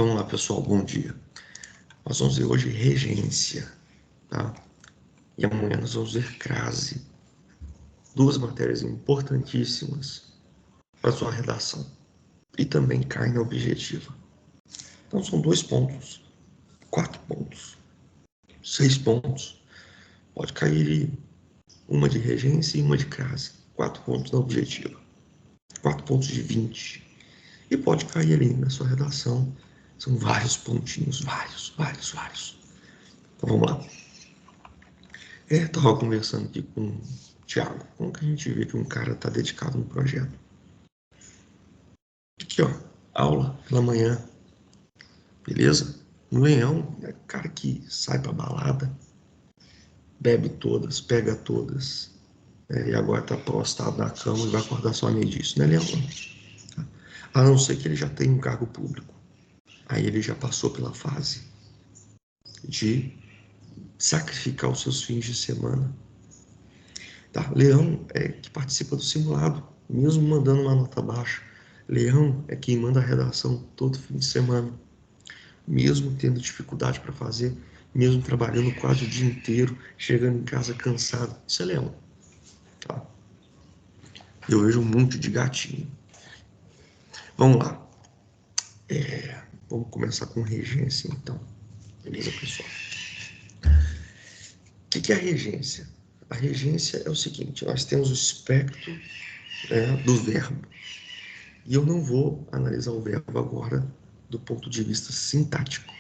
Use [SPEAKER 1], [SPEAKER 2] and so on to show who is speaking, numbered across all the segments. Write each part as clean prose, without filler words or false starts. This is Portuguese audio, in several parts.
[SPEAKER 1] Vamos lá, pessoal, bom dia. Nós vamos ver hoje regência, tá? E amanhã nós vamos ver crase. Duas matérias importantíssimas para sua redação. E também carne objetiva. Então são 2 pontos, 4 pontos, 6 pontos. Pode cair uma de regência e uma de crase. 4 pontos na objetiva. 4 pontos de 20. E pode cair ali na sua redação. São vários pontinhos, vários. Então vamos lá. Estava conversando aqui com o Thiago. Como que a gente vê que um cara está dedicado no projeto? Aqui, ó, aula pela manhã, beleza? Um leão é cara que sai pra balada, bebe todas, pega todas, e agora tá prostado na cama e vai acordar só meio disso, né, leão? A não ser que ele já tenha um cargo público. Aí ele já passou pela fase de sacrificar os seus fins de semana. Tá? Leão é que participa do simulado, mesmo mandando uma nota baixa. Leão é quem manda a redação todo fim de semana, mesmo tendo dificuldade para fazer, mesmo trabalhando quase o dia inteiro, chegando em casa cansado. Isso é leão. Tá? Eu vejo um monte de gatinho. Vamos lá. Vamos começar com regência, então. Beleza, pessoal? O que é a regência? A regência é o seguinte, nós temos o espectro, do verbo. E eu não vou analisar o verbo agora do ponto de vista sintático.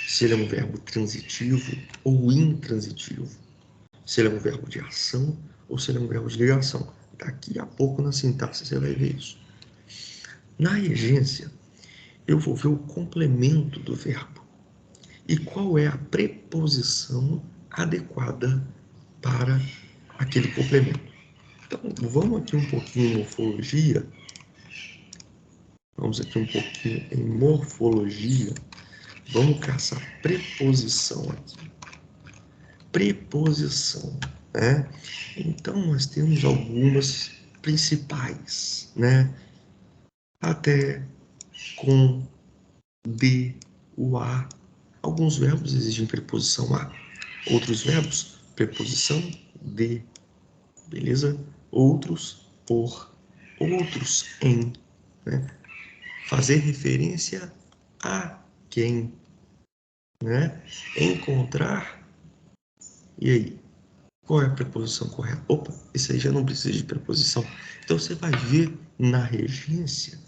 [SPEAKER 1] Se ele é um verbo transitivo ou intransitivo. Se ele é um verbo de ação ou se ele é um verbo de ligação. Daqui a pouco na sintaxe você vai ver isso. Na regência, eu vou ver o complemento do verbo. E qual é a preposição adequada para aquele complemento. Então, vamos aqui um pouquinho em morfologia. Vamos aqui um pouquinho em morfologia. Vamos caçar preposição aqui. Preposição, né? Então, nós temos algumas principais, né? Até, com, de, o a. Alguns verbos exigem preposição a. Outros verbos, preposição de. Beleza? Outros, por. Outros, em. Né? Fazer referência a quem, né? Encontrar. E aí? Qual é a preposição correta? Opa, isso aí já não precisa de preposição. Então você vai ver na regência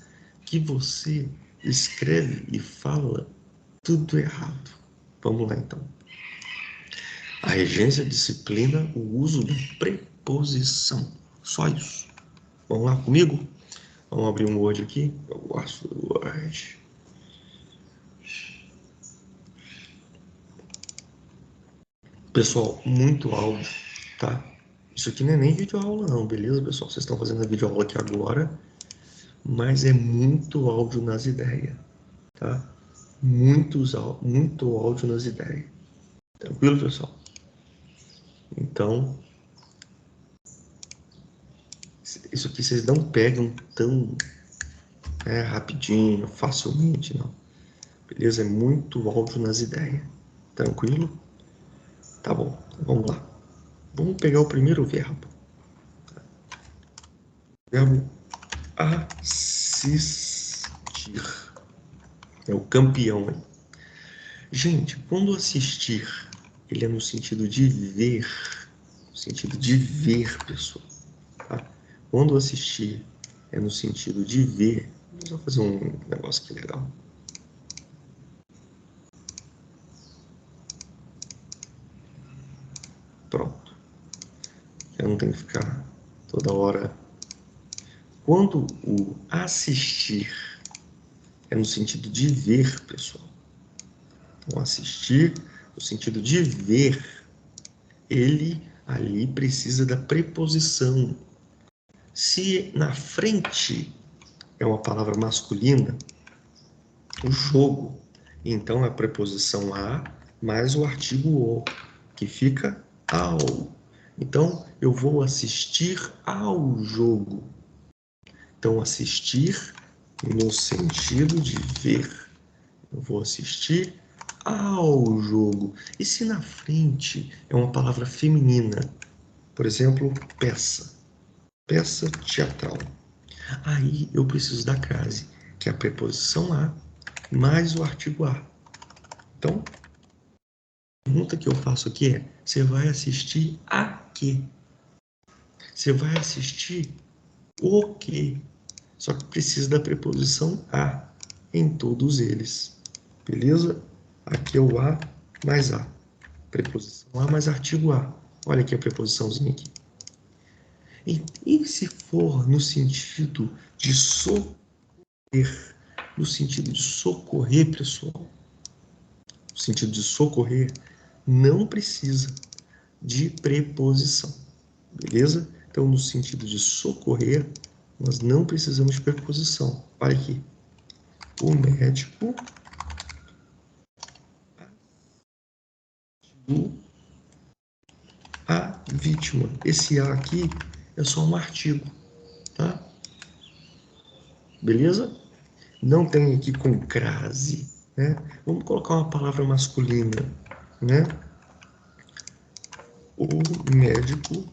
[SPEAKER 1] que você escreve e fala tudo errado. Vamos lá então. A regência disciplina o uso da preposição. Só isso. Vamos lá comigo? Vamos abrir um Word aqui. Eu gosto do Word. Pessoal, muito áudio, tá? Isso aqui não é nem videoaula não, beleza, pessoal? Vocês estão fazendo a videoaula aqui agora, mas é muito áudio nas ideias, tá? Muito áudio nas ideias. Tranquilo, pessoal? Então, isso aqui vocês não pegam tão rapidinho, facilmente, não. Beleza? É muito áudio nas ideias. Tranquilo? Tá bom, vamos lá. Vamos pegar o primeiro verbo. Verbo assistir. É o campeão, hein? Gente, quando assistir, ele é no sentido de ver. No sentido de ver, pessoal. Tá? Quando assistir é no sentido de ver. Vou fazer um negócio aqui legal. Pronto. Eu não tenho que ficar toda hora. Quando o assistir é no sentido de ver, pessoal. Então, assistir no sentido de ver, ele ali precisa da preposição. Se na frente é uma palavra masculina, o jogo, então é a preposição a mais o artigo o, que fica ao. Então, eu vou assistir ao jogo. Então, assistir no sentido de ver. Eu vou assistir ao jogo. E se na frente é uma palavra feminina? Por exemplo, peça. Peça teatral. Aí eu preciso da crase, que é a preposição a mais o artigo a. Então, a pergunta que eu faço aqui é: você vai assistir a quê? Você vai assistir o quê? Só que precisa da preposição a em todos eles. Beleza? Aqui é o a mais a. Preposição a mais artigo a. Olha aqui a preposiçãozinha aqui. E se for no sentido de socorrer, no sentido de socorrer, pessoal, no sentido de socorrer, não precisa de preposição, beleza? Então, no sentido de socorrer, nós não precisamos de preposição. Olha aqui. O médico a vítima. Esse a aqui é só um artigo, tá? Beleza? Não tem aqui com crase, né? Vamos colocar uma palavra masculina, né? O médico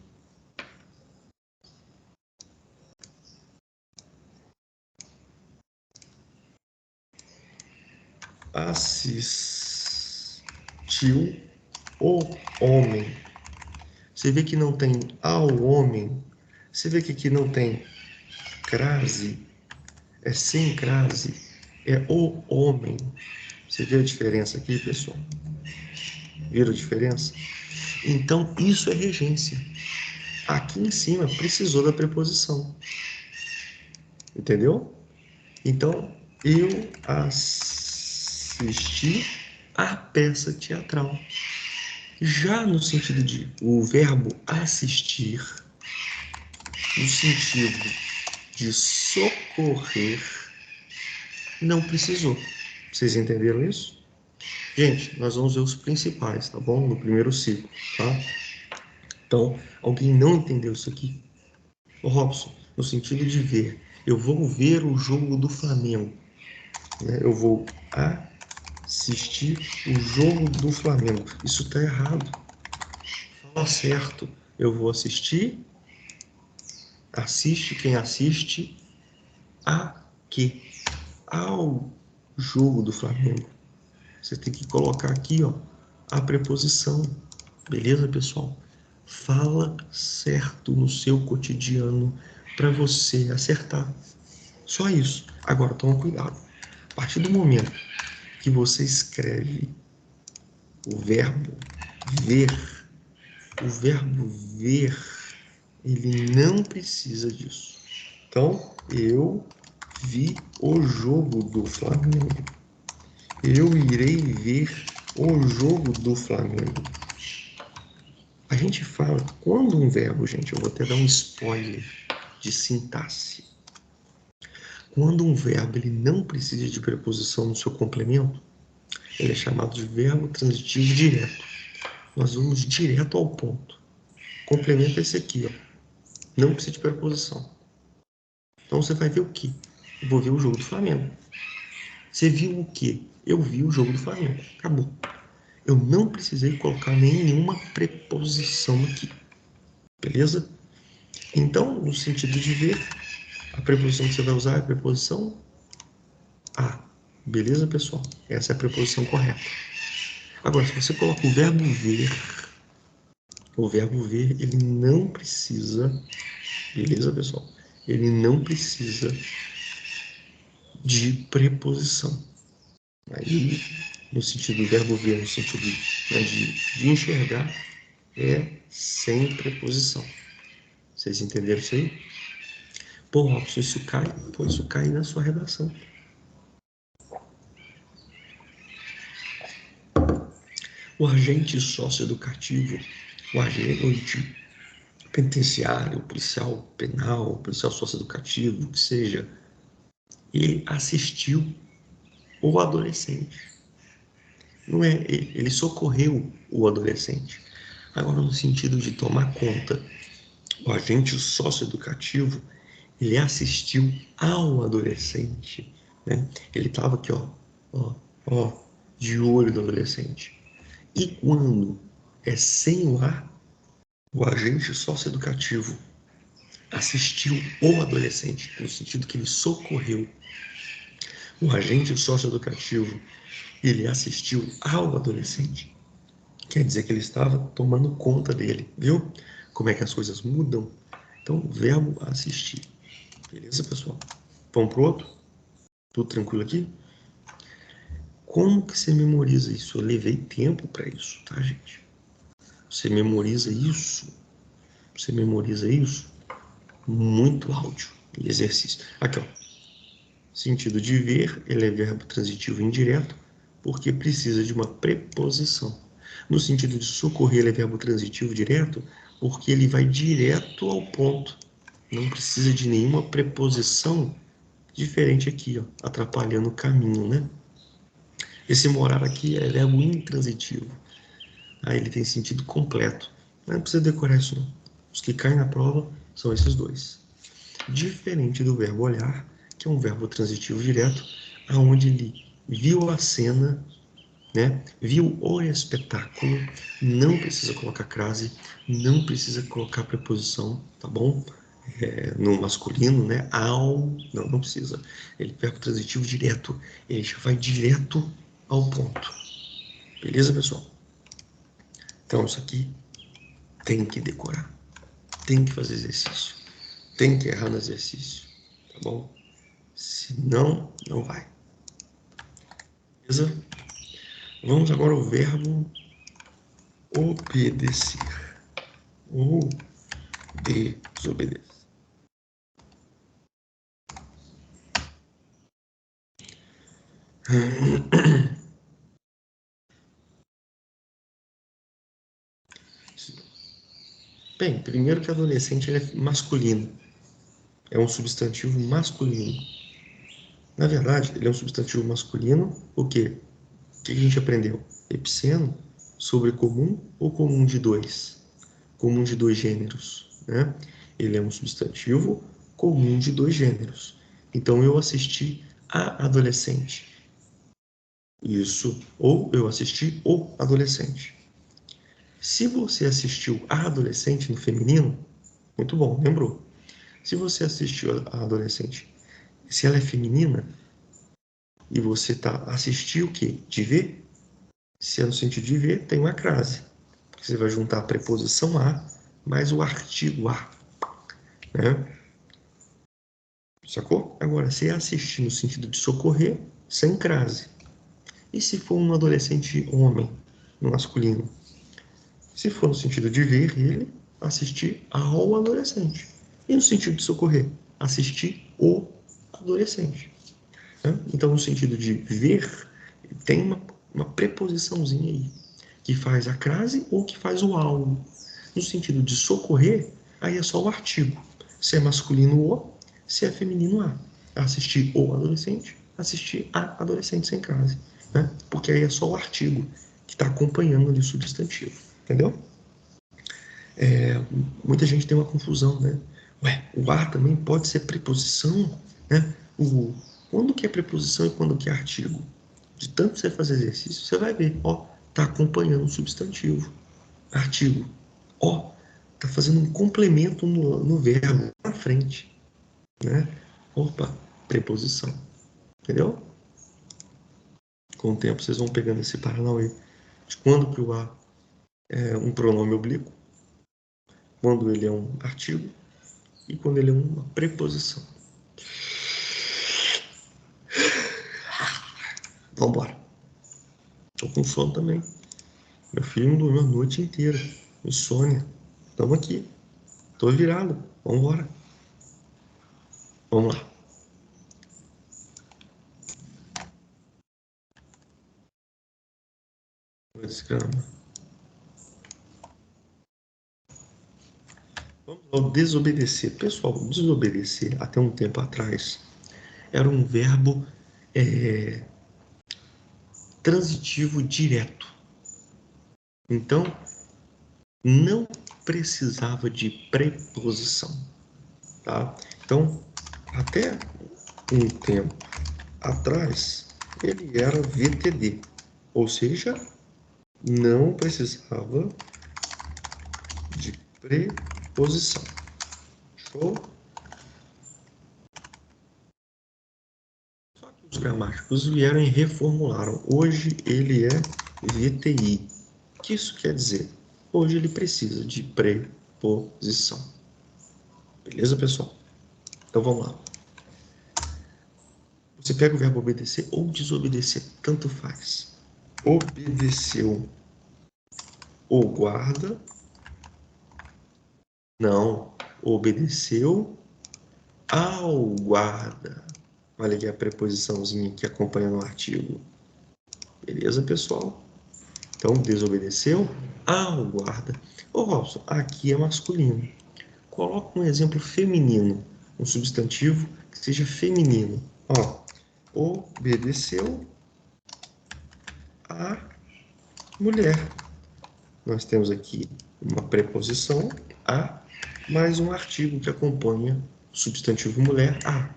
[SPEAKER 1] assistiu o homem. Você vê que não tem ao homem. Você vê que aqui não tem crase. É sem crase. É o homem. Você vê a diferença aqui, pessoal? Viram a diferença? Então, isso é regência. Aqui em cima precisou da preposição. Entendeu? Então, eu assisti a peça teatral. Já no sentido de o verbo assistir, no sentido de socorrer, não precisou. Vocês entenderam isso? Gente, nós vamos ver os principais, tá bom? No primeiro ciclo, tá? Então, alguém não entendeu isso aqui? Ô, Robson, no sentido de ver, eu vou ver o jogo do Flamengo, né? Eu vou assistir o jogo do Flamengo. Isso está errado. Fala certo. Eu vou assistir. Assiste quem assiste a quê? Ao jogo do Flamengo. Você tem que colocar aqui, ó, a preposição. Beleza, pessoal? Fala certo no seu cotidiano para você acertar. Só isso. Agora, toma cuidado. A partir do momento que você escreve o verbo ver, o verbo ver, ele não precisa disso. Então, eu vi o jogo do Flamengo. Eu irei ver o jogo do Flamengo. A gente fala, quando um verbo, gente, eu vou até dar um spoiler de sintaxe. Quando um verbo ele não precisa de preposição no seu complemento, ele é chamado de verbo transitivo direto. Nós vamos direto ao ponto. Complemento é esse aqui, ó. Não precisa de preposição. Então você vai ver o quê? Eu vou ver o jogo do Flamengo. Você viu o quê? Eu vi o jogo do Flamengo. Acabou. Eu não precisei colocar nenhuma preposição aqui. Beleza? Então, no sentido de ver, a preposição que você vai usar é a preposição a. Beleza, pessoal? Essa é a preposição correta. Agora, se você coloca o verbo ver, ele não precisa, beleza, pessoal? Ele não precisa de preposição. Aí, no sentido do verbo ver, no sentido, né, de enxergar, é sem preposição. Vocês entenderam isso aí? Pô, Robson, isso cai? Pô, isso cai na sua redação. O agente socioeducativo, o agente penitenciário, policial penal, policial socioeducativo, o que seja, ele assistiu o adolescente. Não é, ele socorreu o adolescente. Agora, no sentido de tomar conta, o agente socioeducativo, ele assistiu ao adolescente, né? Ele estava aqui, ó, ó, de olho do adolescente. E quando é sem o agente socioeducativo assistiu o adolescente, no sentido que ele socorreu. O agente socioeducativo, ele assistiu ao adolescente. Quer dizer que ele estava tomando conta dele, viu? Como é que as coisas mudam? Então, verbo assistir. Beleza, pessoal? Vamos pro outro? Tudo tranquilo aqui? Como que você memoriza isso? Eu levei tempo para isso, tá, gente? Você memoriza isso? Você memoriza isso? Muito áudio e exercício. Aqui, ó. Sentido de ver, ele é verbo transitivo indireto, porque precisa de uma preposição. No sentido de socorrer, ele é verbo transitivo direto, porque ele vai direto ao ponto. Não precisa de nenhuma preposição diferente aqui, ó, atrapalhando o caminho, né? Esse morar aqui é verbo intransitivo. Aí ele tem sentido completo. Não precisa decorar isso, não. Os que caem na prova são esses dois. Diferente do verbo olhar, que é um verbo transitivo direto, aonde ele viu a cena, né? Viu o espetáculo, não precisa colocar crase, não precisa colocar preposição, tá bom? No masculino, né? Ao, não precisa. Ele é verbo transitivo direto, ele já vai direto ao ponto. Beleza, pessoal? Então, isso aqui tem que decorar, tem que fazer exercício, tem que errar no exercício, tá bom? Senão, não vai. Beleza? Vamos agora ao verbo obedecer ou desobedecer. Bem, primeiro que adolescente ele é masculino. É um substantivo masculino. Na verdade, ele é um substantivo masculino, o quê? O que a gente aprendeu? Epiceno, sobre comum ou comum de dois? Comum de dois gêneros, né? Ele é um substantivo comum de dois gêneros. Então, eu assisti a adolescente. Isso. Ou eu assisti o adolescente. Se você assistiu a adolescente no feminino, muito bom, lembrou? Se você assistiu a adolescente, se ela é feminina, e você tá assistiu o quê? De ver? Se é no sentido de ver, tem uma crase. Você vai juntar a preposição a mais o artigo a, né? Sacou? Agora, se é assistir no sentido de socorrer, sem crase. E se for um adolescente homem, no masculino? Se for no sentido de ver ele, assistir ao adolescente. E no sentido de socorrer, assistir o adolescente. Né? Então, no sentido de ver, tem uma preposiçãozinha aí, que faz a crase ou que faz o ao. No sentido de socorrer, aí é só o artigo. Se é masculino, o, se é feminino, a. Assistir o adolescente, assistir a adolescente sem crase. Né? Porque aí é só o artigo que está acompanhando ali o substantivo. Entendeu? Muita gente tem uma confusão, né? Ué, o a também pode ser preposição, né? Quando que é preposição e quando que é artigo? De tanto você fazer exercício, você vai ver, ó, tá acompanhando o substantivo. Artigo, ó, tá fazendo um complemento no verbo na frente, né? Opa, preposição, entendeu? Com o tempo vocês vão pegando esse paranauê de quando que o a é um pronome oblíquo, quando ele é um artigo e quando ele é uma preposição. Vambora. Tô com sono também. Meu filho não dormiu a noite inteira. Insônia. Tamo aqui. Tô virado. Vambora. Vamos lá. Desgrama. Vamos ao desobedecer. Pessoal, desobedecer, até um tempo atrás, era um verbo transitivo direto. Então, não precisava de preposição. Tá? Então, até um tempo atrás, ele era VTD, ou seja, não precisava de preposição. Show? Só que os gramáticos vieram e reformularam. Hoje ele é VTI. O que isso quer dizer? Hoje ele precisa de preposição. Beleza, pessoal? Então vamos lá. Você pega o verbo obedecer ou desobedecer, tanto faz. Obedeceu ou guarda. Não, obedeceu ao guarda. Olha aqui a preposiçãozinha que acompanha no artigo. Beleza, pessoal? Então, desobedeceu ao guarda. Ô, Robson, aqui é masculino. Coloca um exemplo feminino, um substantivo que seja feminino. Ó, obedeceu a mulher. Nós temos aqui uma preposição a, mais um artigo que acompanha o substantivo mulher a.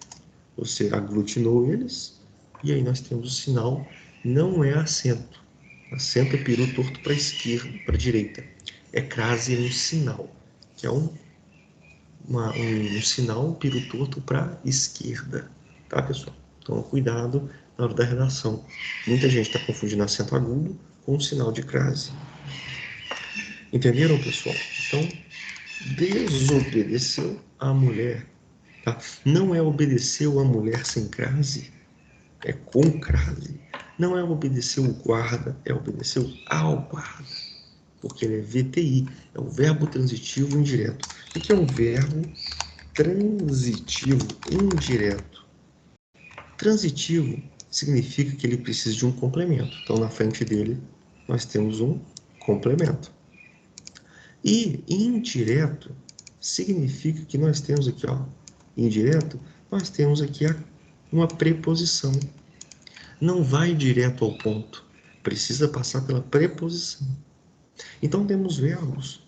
[SPEAKER 1] Você aglutinou eles, e aí nós temos o sinal, não é acento. Acento é peru torto para a esquerda, para a direita. É crase um sinal, que é um sinal peru torto para a esquerda. Tá, pessoal? Então, cuidado na hora da redação. Muita gente está confundindo acento agudo com um sinal de crase. Entenderam, pessoal? Então, desobedeceu a mulher. Tá? Não é obedeceu a mulher sem crase, é com crase. Não é obedeceu o guarda, é obedeceu ao guarda. Porque ele é VTI, é um verbo transitivo indireto. O que é um verbo transitivo indireto? Transitivo significa que ele precisa de um complemento. Então, na frente dele, nós temos um complemento. E indireto significa que nós temos aqui, ó, indireto, nós temos aqui uma preposição. Não vai direto ao ponto, precisa passar pela preposição. Então temos verbos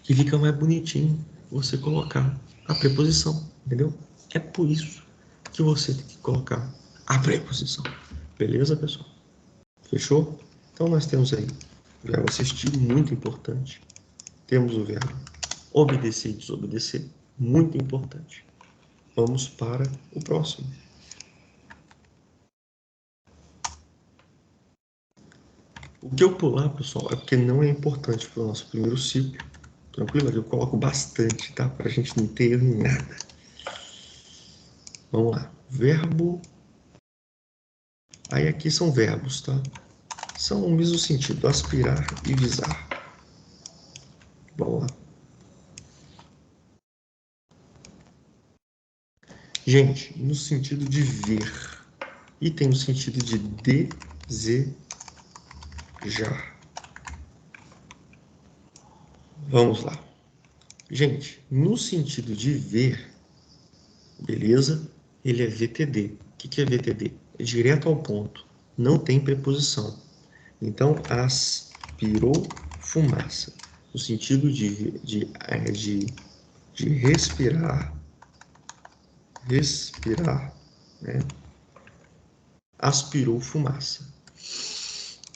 [SPEAKER 1] que fica mais bonitinho você colocar a preposição, entendeu? É por isso que você tem que colocar a preposição. Beleza, pessoal? Fechou? Então nós temos aí o verbo assistir, muito importante. Temos o verbo obedecer e desobedecer, muito importante. Vamos para o próximo. O que eu pular, pessoal, é porque não é importante para o nosso primeiro ciclo. Tranquilo? Eu coloco bastante, tá? Para a gente não ter erro em nada. Vamos lá. Verbo. Aí aqui são verbos, tá? São o mesmo sentido, aspirar e visar. Vamos lá. Gente, no sentido de ver. E tem no sentido de desejar. Vamos lá. Gente, no sentido de ver, beleza? Ele é VTD. O que é VTD? É direto ao ponto. Não tem preposição. Então, aspirou fumaça. No sentido de respirar. Respirar, né? Aspirou fumaça.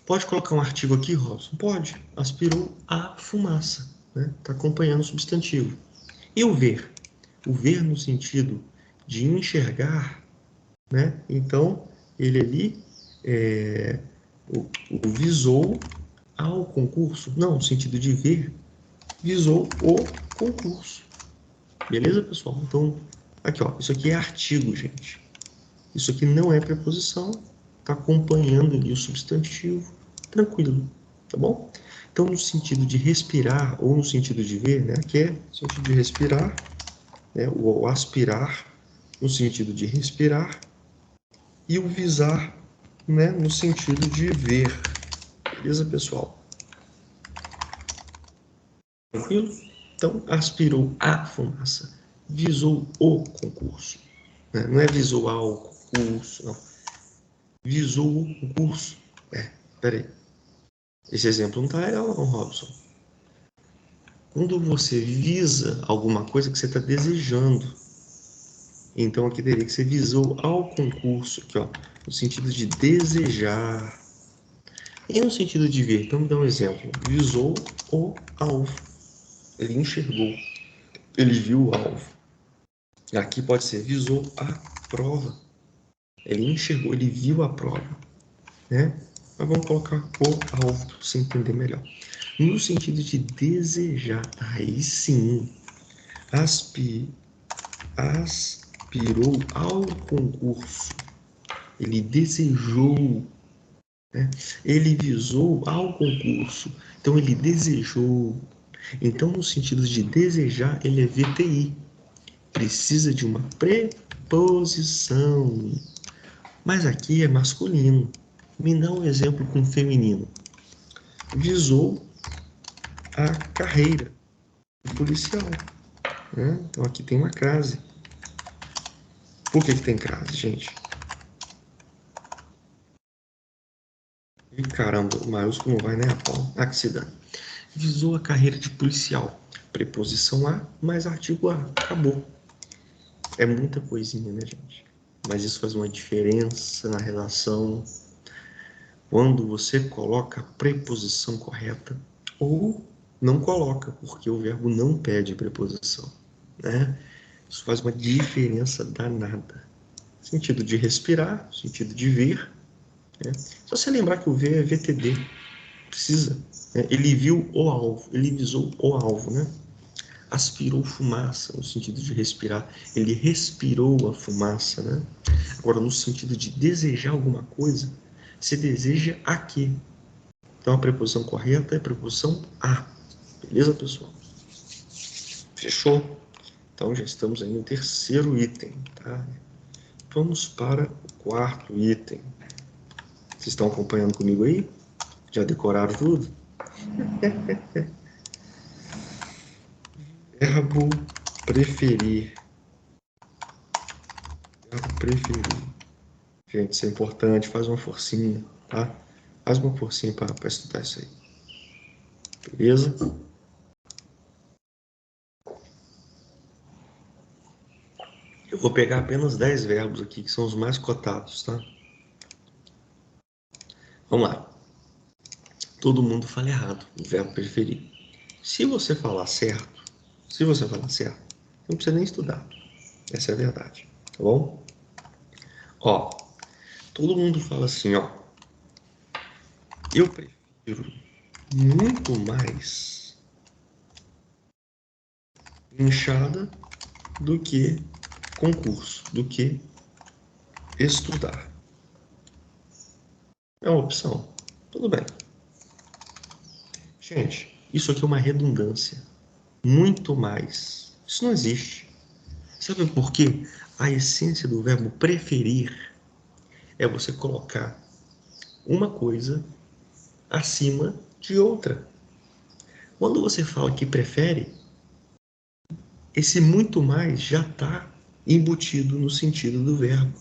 [SPEAKER 1] Pode colocar um artigo aqui, Robson? Pode. Aspirou a fumaça. Né? Está acompanhando o substantivo. E o ver? O ver no sentido de enxergar, né? Então, ele ali o visou ao concurso. Não, no sentido de ver, visou o concurso. Beleza, pessoal? Então, aqui, ó, isso aqui é artigo, gente. Isso aqui não é preposição, está acompanhando ali o substantivo, tranquilo, tá bom? Então, no sentido de respirar ou no sentido de ver, né? Aqui é no sentido de respirar, né? O aspirar no sentido de respirar e o visar, né? No sentido de ver. Beleza, pessoal? Tranquilo? Então, aspirou a fumaça, visou o concurso. Né? Não é visou ao concurso, não. Visou o concurso. Peraí. Esse exemplo não está legal, não, Robson. Quando você visa alguma coisa que você está desejando, então aqui teria que ser visou ao concurso. Aqui, ó. no sentido de desejar. E no sentido de ver, então, me dá um exemplo. Visou o alvo. Ele enxergou. Ele viu o alvo. Aqui pode ser visou a prova. Ele enxergou, ele viu a prova. Né? Mas vamos colocar o alvo para você entender melhor. No sentido de desejar, aí sim, aspirou ao concurso. Ele desejou, né? Ele visou ao concurso. Então, ele desejou. Então, no sentido de desejar, ele é VTI. Precisa de uma preposição. Mas aqui é masculino. Me dá um exemplo com feminino. Visou a carreira policial. Né? Então, aqui tem uma crase. Por que tem crase, gente? E caramba, o maiúsculo não vai nem a pau. Ah, que se dane. Visou a carreira de policial. Preposição a mais artigo a. Acabou. É muita coisinha, né, gente? Mas isso faz uma diferença na relação quando você coloca a preposição correta ou não coloca, porque o verbo não pede preposição, né? Isso faz uma diferença danada. Sentido de respirar, sentido de ver. Né? Só você lembrar que o ver é VTD. Precisa. Né? Ele viu o alvo, ele visou o alvo, né? Aspirou fumaça, no sentido de respirar. Ele respirou a fumaça, né? Agora, no sentido de desejar alguma coisa, você deseja a quê? Então, a preposição correta é a preposição a. Beleza, pessoal? Fechou? Então, já estamos aí no terceiro item, tá? Vamos para o quarto item. Vocês estão acompanhando comigo aí? Já decoraram tudo? Verbo preferir. Verbo preferir. Gente, isso é importante. Faz uma forcinha, tá? Faz uma forcinha para estudar isso aí. Beleza? Eu vou pegar apenas 10 verbos aqui, que são os mais cotados, tá? Vamos lá. Todo mundo fala errado o verbo preferir. Se você falar certo, não precisa nem estudar. Essa é a verdade, tá bom? Ó, todo mundo fala assim, ó. Eu prefiro muito mais enxada do que concurso, do que estudar. É uma opção. Tudo bem. Gente, isso aqui é uma redundância. Muito mais. Isso não existe. Sabe por quê? A essência do verbo preferir é você colocar uma coisa acima de outra. Quando você fala que prefere, esse muito mais já está embutido no sentido do verbo.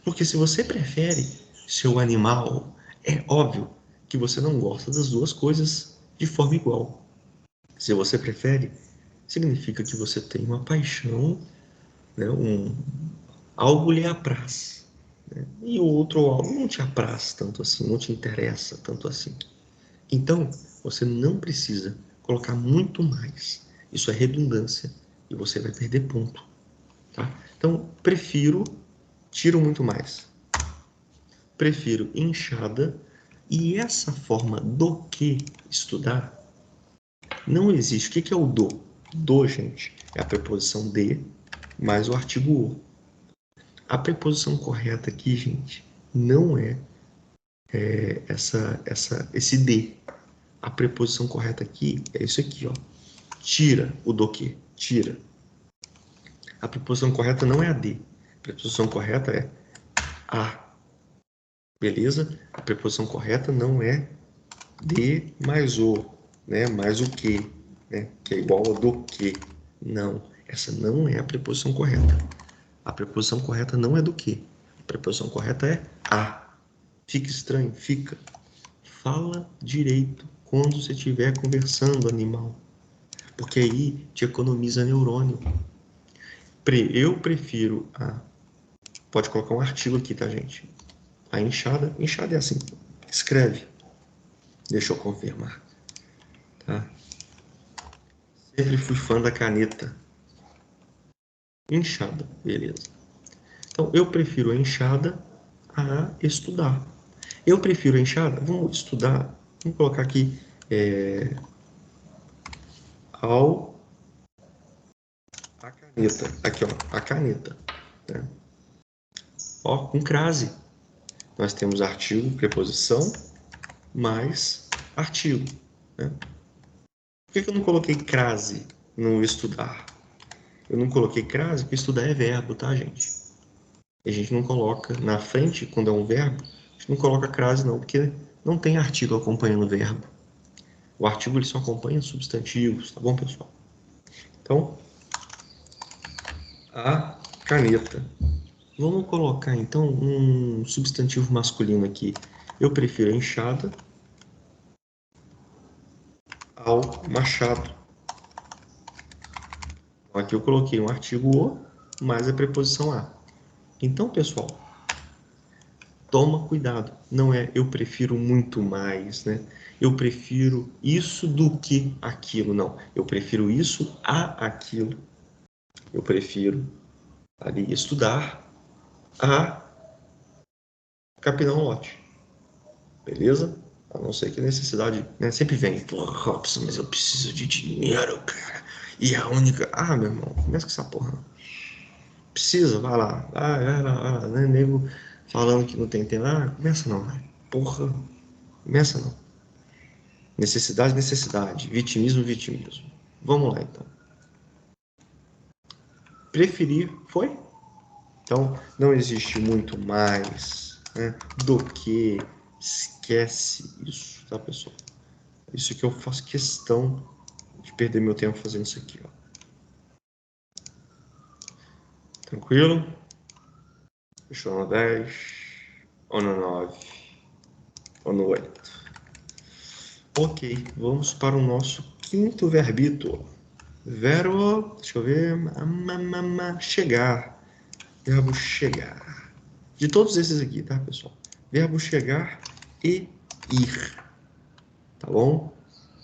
[SPEAKER 1] Porque se você prefere seu animal, é óbvio que você não gosta das duas coisas de forma igual. Se você prefere, significa que você tem uma paixão, né, algo lhe apraz. Né, e o outro algo não te apraz tanto assim, não te interessa tanto assim. Então, você não precisa colocar muito mais. Isso é redundância e você vai perder ponto. Tá? Então, prefiro, tiro muito mais. Prefiro inchada. E essa forma do que estudar não existe. O que é o do? Do, gente, é a preposição de mais o artigo o. A preposição correta aqui, gente, não é, esse de. A preposição correta aqui é isso aqui, ó. Tira o do que. Tira. A preposição correta não é a de. A preposição correta é a. Beleza? A preposição correta não é de mais o, né? Mais o que, né? Que é igual a do que. Não. Essa não é a preposição correta. A preposição correta não é do que. A preposição correta é a. Fica estranho? Fica. Fala direito quando você estiver conversando, animal. Porque aí te economiza neurônio. Eu prefiro a pode colocar um artigo aqui, tá, gente? A enxada é assim, escreve. Deixa eu confirmar, tá? Sempre fui fã da caneta. Enxada, beleza. Então, eu prefiro a enxada a estudar. Eu prefiro a enxada, vamos estudar, vamos colocar aqui, a caneta. Aqui, ó, a caneta. Né? Ó, com crase. Nós temos artigo, preposição, mais artigo. Né? Por que eu não coloquei crase no estudar? Eu não coloquei crase porque estudar é verbo, tá, gente? A gente não coloca na frente, quando é um verbo, a gente não coloca crase não, porque não tem artigo acompanhando o verbo. O artigo ele só acompanha substantivos, tá bom, pessoal? Então, a caneta. Vamos colocar, então, um substantivo masculino aqui. Eu prefiro a enxada ao machado. Aqui eu coloquei um artigo o mais a preposição a. Então, pessoal, toma cuidado. Não é eu prefiro muito mais, né? Eu prefiro isso do que aquilo. Não, eu prefiro isso a aquilo. Eu prefiro ali estudar a capinar um lote. Beleza? A não ser que a necessidade, né, sempre vem. Porra, Robson, mas eu preciso de dinheiro, cara. E a única... Ah, meu irmão, começa com essa porra. Precisa, vai lá. Vai lá, né? Nego falando que não tem tempo. Ah, começa não, velho. Porra, começa não. Necessidade, necessidade. Vitimismo, vitimismo. Vamos lá, então. Preferir, foi? Então, não existe muito mais, né, do que esquece isso, tá, pessoal? Isso que eu faço questão de perder meu tempo fazendo isso aqui, ó. Tranquilo? Fechou no 10, ou no 9, ou no 8. Ok, vamos para o nosso quinto verbito. Verbo, deixa eu ver, chegar. Verbo chegar. De todos esses aqui, tá, pessoal? Verbo chegar e ir. Tá bom?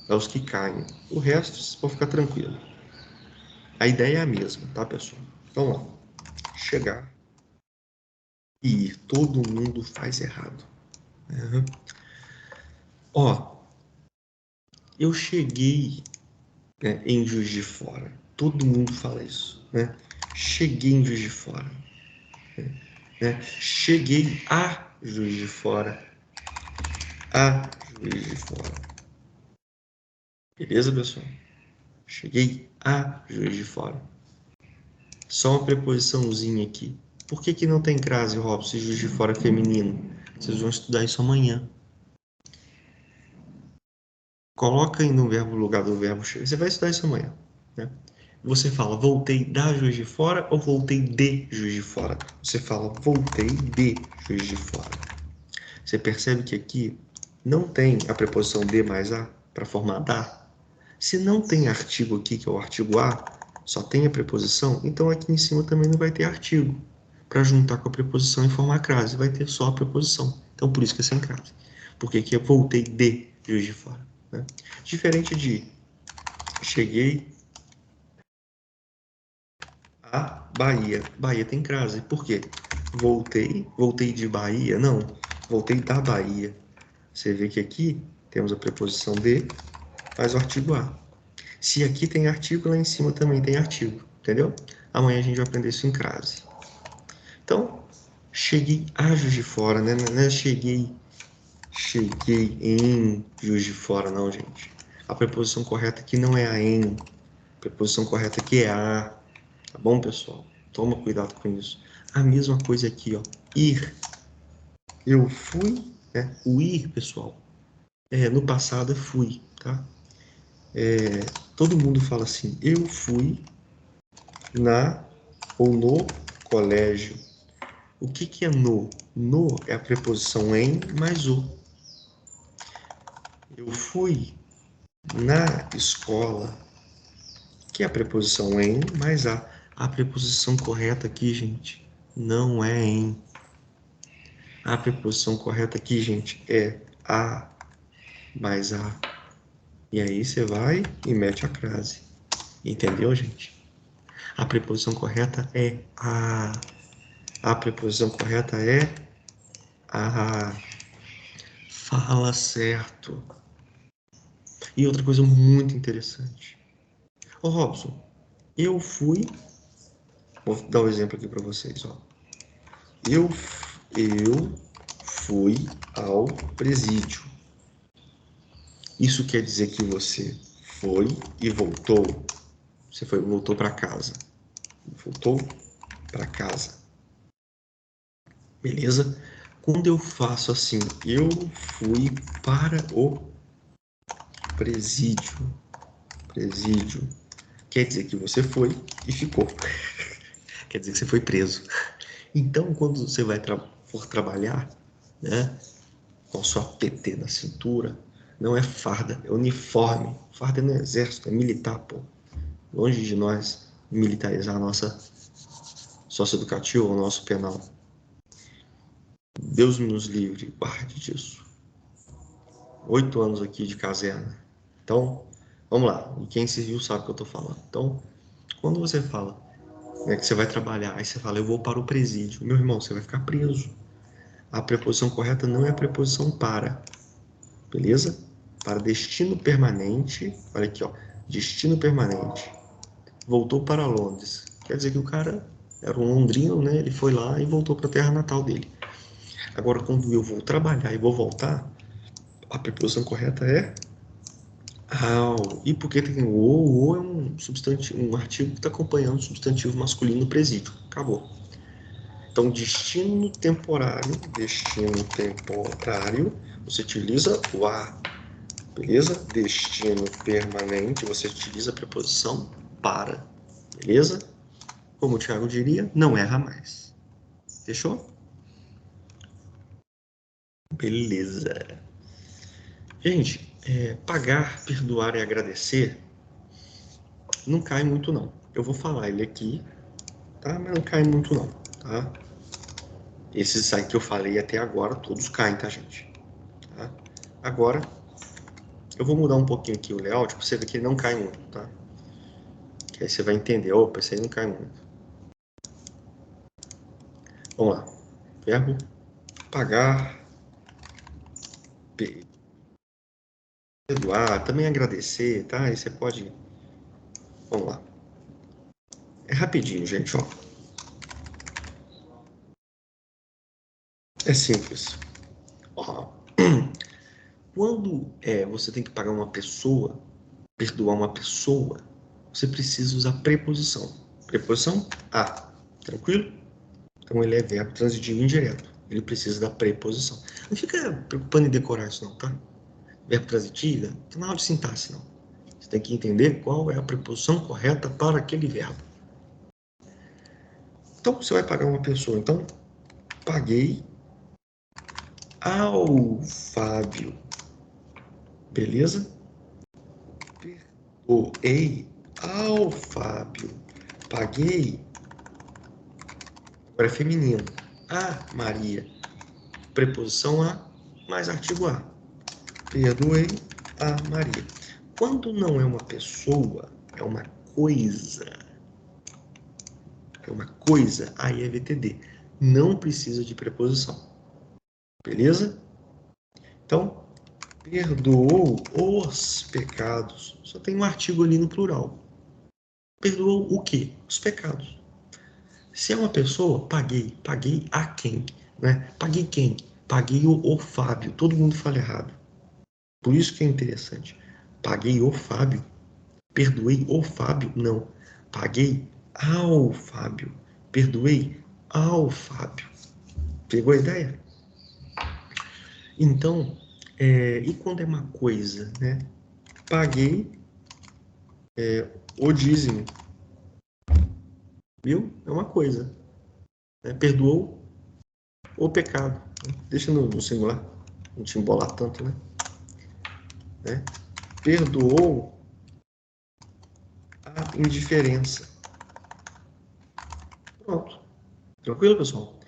[SPEAKER 1] É os que caem. O resto, vocês podem ficar tranquilo. A ideia é a mesma, tá, pessoal? Então, ó, chegar e ir. Todo mundo faz errado. Uhum. Ó, eu cheguei, né, em Juiz de Fora. Todo mundo fala isso, né? Cheguei em Juiz de Fora. Né? Cheguei a Juiz de Fora. A Juiz de Fora. Beleza, pessoal? Cheguei a Juiz de Fora. Só uma preposiçãozinha aqui. Por que que não tem crase, Robson, se Juiz de Fora é feminino? Vocês vão estudar isso amanhã. Coloca aí no verbo lugar do verbo chegar. Você vai estudar isso amanhã, né? Você fala, voltei da Juiz de Fora ou voltei de Juiz de Fora? Você fala, voltei de Juiz de Fora. Você percebe que aqui não tem a preposição de mais a para formar da. Se não tem artigo aqui, que é o artigo a, só tem a preposição, então aqui em cima também não vai ter artigo para juntar com a preposição e formar crase. Vai ter só a preposição. Então, por isso que é sem crase. Porque aqui eu voltei de Juiz de Fora. Né? Diferente de cheguei a Bahia. Bahia tem crase. Por quê? Voltei de Bahia? Não, voltei da Bahia. Você vê que aqui temos a preposição de, mais o artigo a. Se aqui tem artigo, lá em cima também tem artigo, entendeu? Amanhã a gente vai aprender isso em crase. Então, cheguei a Juiz de Fora, né? Não é cheguei em Juiz de Fora, não, gente. A preposição correta aqui não é a em. A preposição correta aqui é a. Tá bom, pessoal? Toma cuidado com isso. A mesma coisa aqui, ó. Ir. Eu fui, né? O ir, pessoal, no passado é fui, tá? Todo mundo fala assim, eu fui na ou no colégio. O que que é no? No é a preposição em mais o. Eu fui na escola, que é a preposição em mais a. A preposição correta aqui, gente, não é em. A preposição correta aqui, gente, é a mais a. E aí você vai e mete a crase. Entendeu, gente? A preposição correta é a. A preposição correta é a. Fala certo. E outra coisa muito interessante. Ô, Robson, eu fui. Vou dar um exemplo aqui para vocês, ó. Eu fui ao presídio. Isso quer dizer que você foi e voltou. Você voltou para casa. Voltou para casa. Beleza? Quando eu faço assim, eu fui para o presídio. Presídio. Quer dizer que você foi e ficou. Quer dizer que você foi preso. Então, quando você for trabalhar, né, com sua PT na cintura, não é farda, é uniforme. Farda é no exército, é militar, pô. Longe de nós militarizar a nossa socioeducativa ou nosso penal. Deus nos livre, guarde disso. 8 anos aqui de caserna. Então, vamos lá. E quem serviu sabe o que eu estou falando. Então, quando você fala, né, que você vai trabalhar, aí você fala, eu vou para o presídio. Meu irmão, você vai ficar preso. A preposição correta não é a preposição para. Beleza? Para destino permanente. Olha aqui, ó. Destino permanente. Voltou para Londres. Quer dizer que o cara era um londrino, né? Ele foi lá e voltou para a terra natal dele. Agora, quando eu vou trabalhar e vou voltar, a preposição correta é ao. E porque tem o é um substantivo, um artigo que está acompanhando o substantivo masculino presídio. Acabou. Então, destino temporário, você utiliza o a, beleza? Destino permanente, você utiliza a preposição para, beleza? Como o Thiago diria, não erra mais. Fechou? Beleza. Gente, pagar, perdoar e agradecer não cai muito não. Eu vou falar ele aqui, tá? Mas não cai muito não, tá? Esses aí que eu falei até agora, todos caem, tá, gente? Tá? Agora, eu vou mudar um pouquinho aqui o layout para você ver que ele não cai muito, tá? Que aí você vai entender, opa, esse aí não cai muito. Vamos lá. Verbo pagar, perdoar, também agradecer, tá? Aí você pode... Vamos lá. É rapidinho, gente, ó. É simples. Ó. Quando você tem que pagar uma pessoa, perdoar uma pessoa, você precisa usar preposição. Preposição a. Tranquilo? Então ele é verbo transitivo indireto. Ele precisa da preposição. Não fica preocupando em decorar isso não, tá? Verbo transitivo, não tem nada de sintaxe não. Você tem que entender qual é a preposição correta para aquele verbo. Então você vai pagar uma pessoa. Então, paguei ao Fábio. Beleza? Perdoei ao Fábio. Paguei. Agora é feminino. A Maria. Preposição a mais artigo a. Perdoei a Maria. Quando não é uma pessoa, é uma coisa. É uma coisa, aí é VTD. Não precisa de preposição. Beleza? Então, perdoou os pecados. Só tem um artigo ali no plural. Perdoou o quê? Os pecados. Se é uma pessoa, paguei. Paguei a quem? Né? Paguei quem? Paguei o Fábio. Todo mundo fala errado. Por isso que é interessante. Paguei o Fábio. Perdoei o Fábio? Não. Paguei ao Fábio. Perdoei ao Fábio. Pegou a ideia? Então, e quando é uma coisa, né? Paguei o dízimo. Viu? É uma coisa. Né? Perdoou o pecado. Deixa no singular. Não te embolar tanto, né? Perdoou a indiferença. Pronto. Tranquilo, pessoal?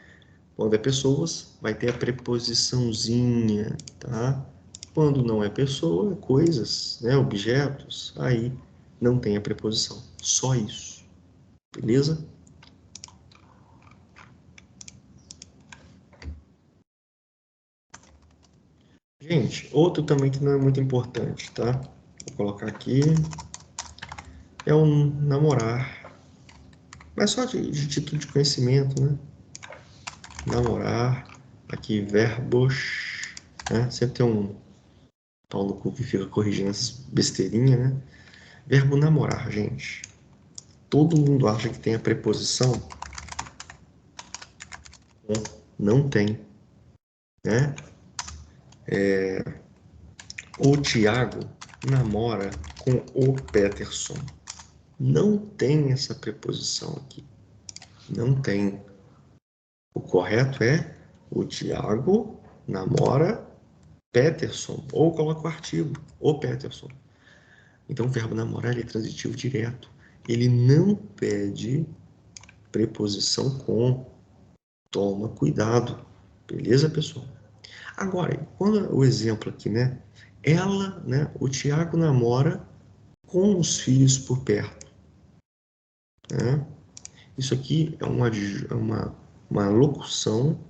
[SPEAKER 1] Quando é pessoas, vai ter a preposiçãozinha, tá? Quando não é pessoa, coisas, né, objetos, aí não tem a preposição. Só isso. Beleza? Gente, outro também que não é muito importante, tá? Vou colocar aqui. É o namorar. Mas só de título de conhecimento, né? Namorar. Aqui, verbos. Né? Sempre tem um pau no cu que fica corrigindo essas besteirinhas, né? Verbo namorar, gente. Todo mundo acha que tem a preposição com. Não tem, né? O Tiago namora com o Peterson. Não tem essa preposição aqui. Não tem. O correto é o Tiago namora Peterson. Ou coloca o artigo, o Peterson. Então, o verbo namorar ele é transitivo direto. Ele não pede preposição com. Toma cuidado. Beleza, pessoal? Agora, quando o exemplo aqui, né? Ela, né? O Tiago namora com os filhos por perto, né? Isso aqui é uma locução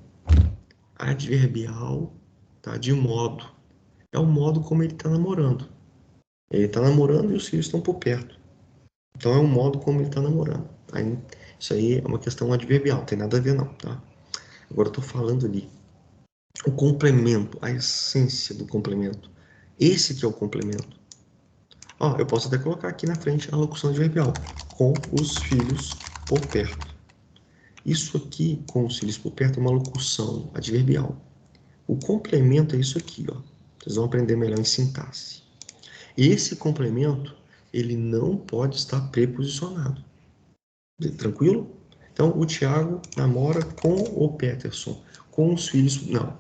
[SPEAKER 1] adverbial, tá? De modo. É o modo como ele está namorando. Ele está namorando e os filhos estão por perto. Então é um modo como ele está namorando. Aí, isso aí é uma questão adverbial, não tem nada a ver não, tá? Agora eu estou falando ali. O complemento, a essência do complemento. Esse que é o complemento. Ó, eu posso até colocar aqui na frente a locução adverbial. Com os filhos por perto. Isso aqui, com os filhos por perto, é uma locução adverbial. O complemento é isso aqui, ó. Vocês vão aprender melhor em sintaxe. Esse complemento, ele não pode estar preposicionado. Tranquilo? Então, o Tiago namora com o Peterson, com os filhos. Não.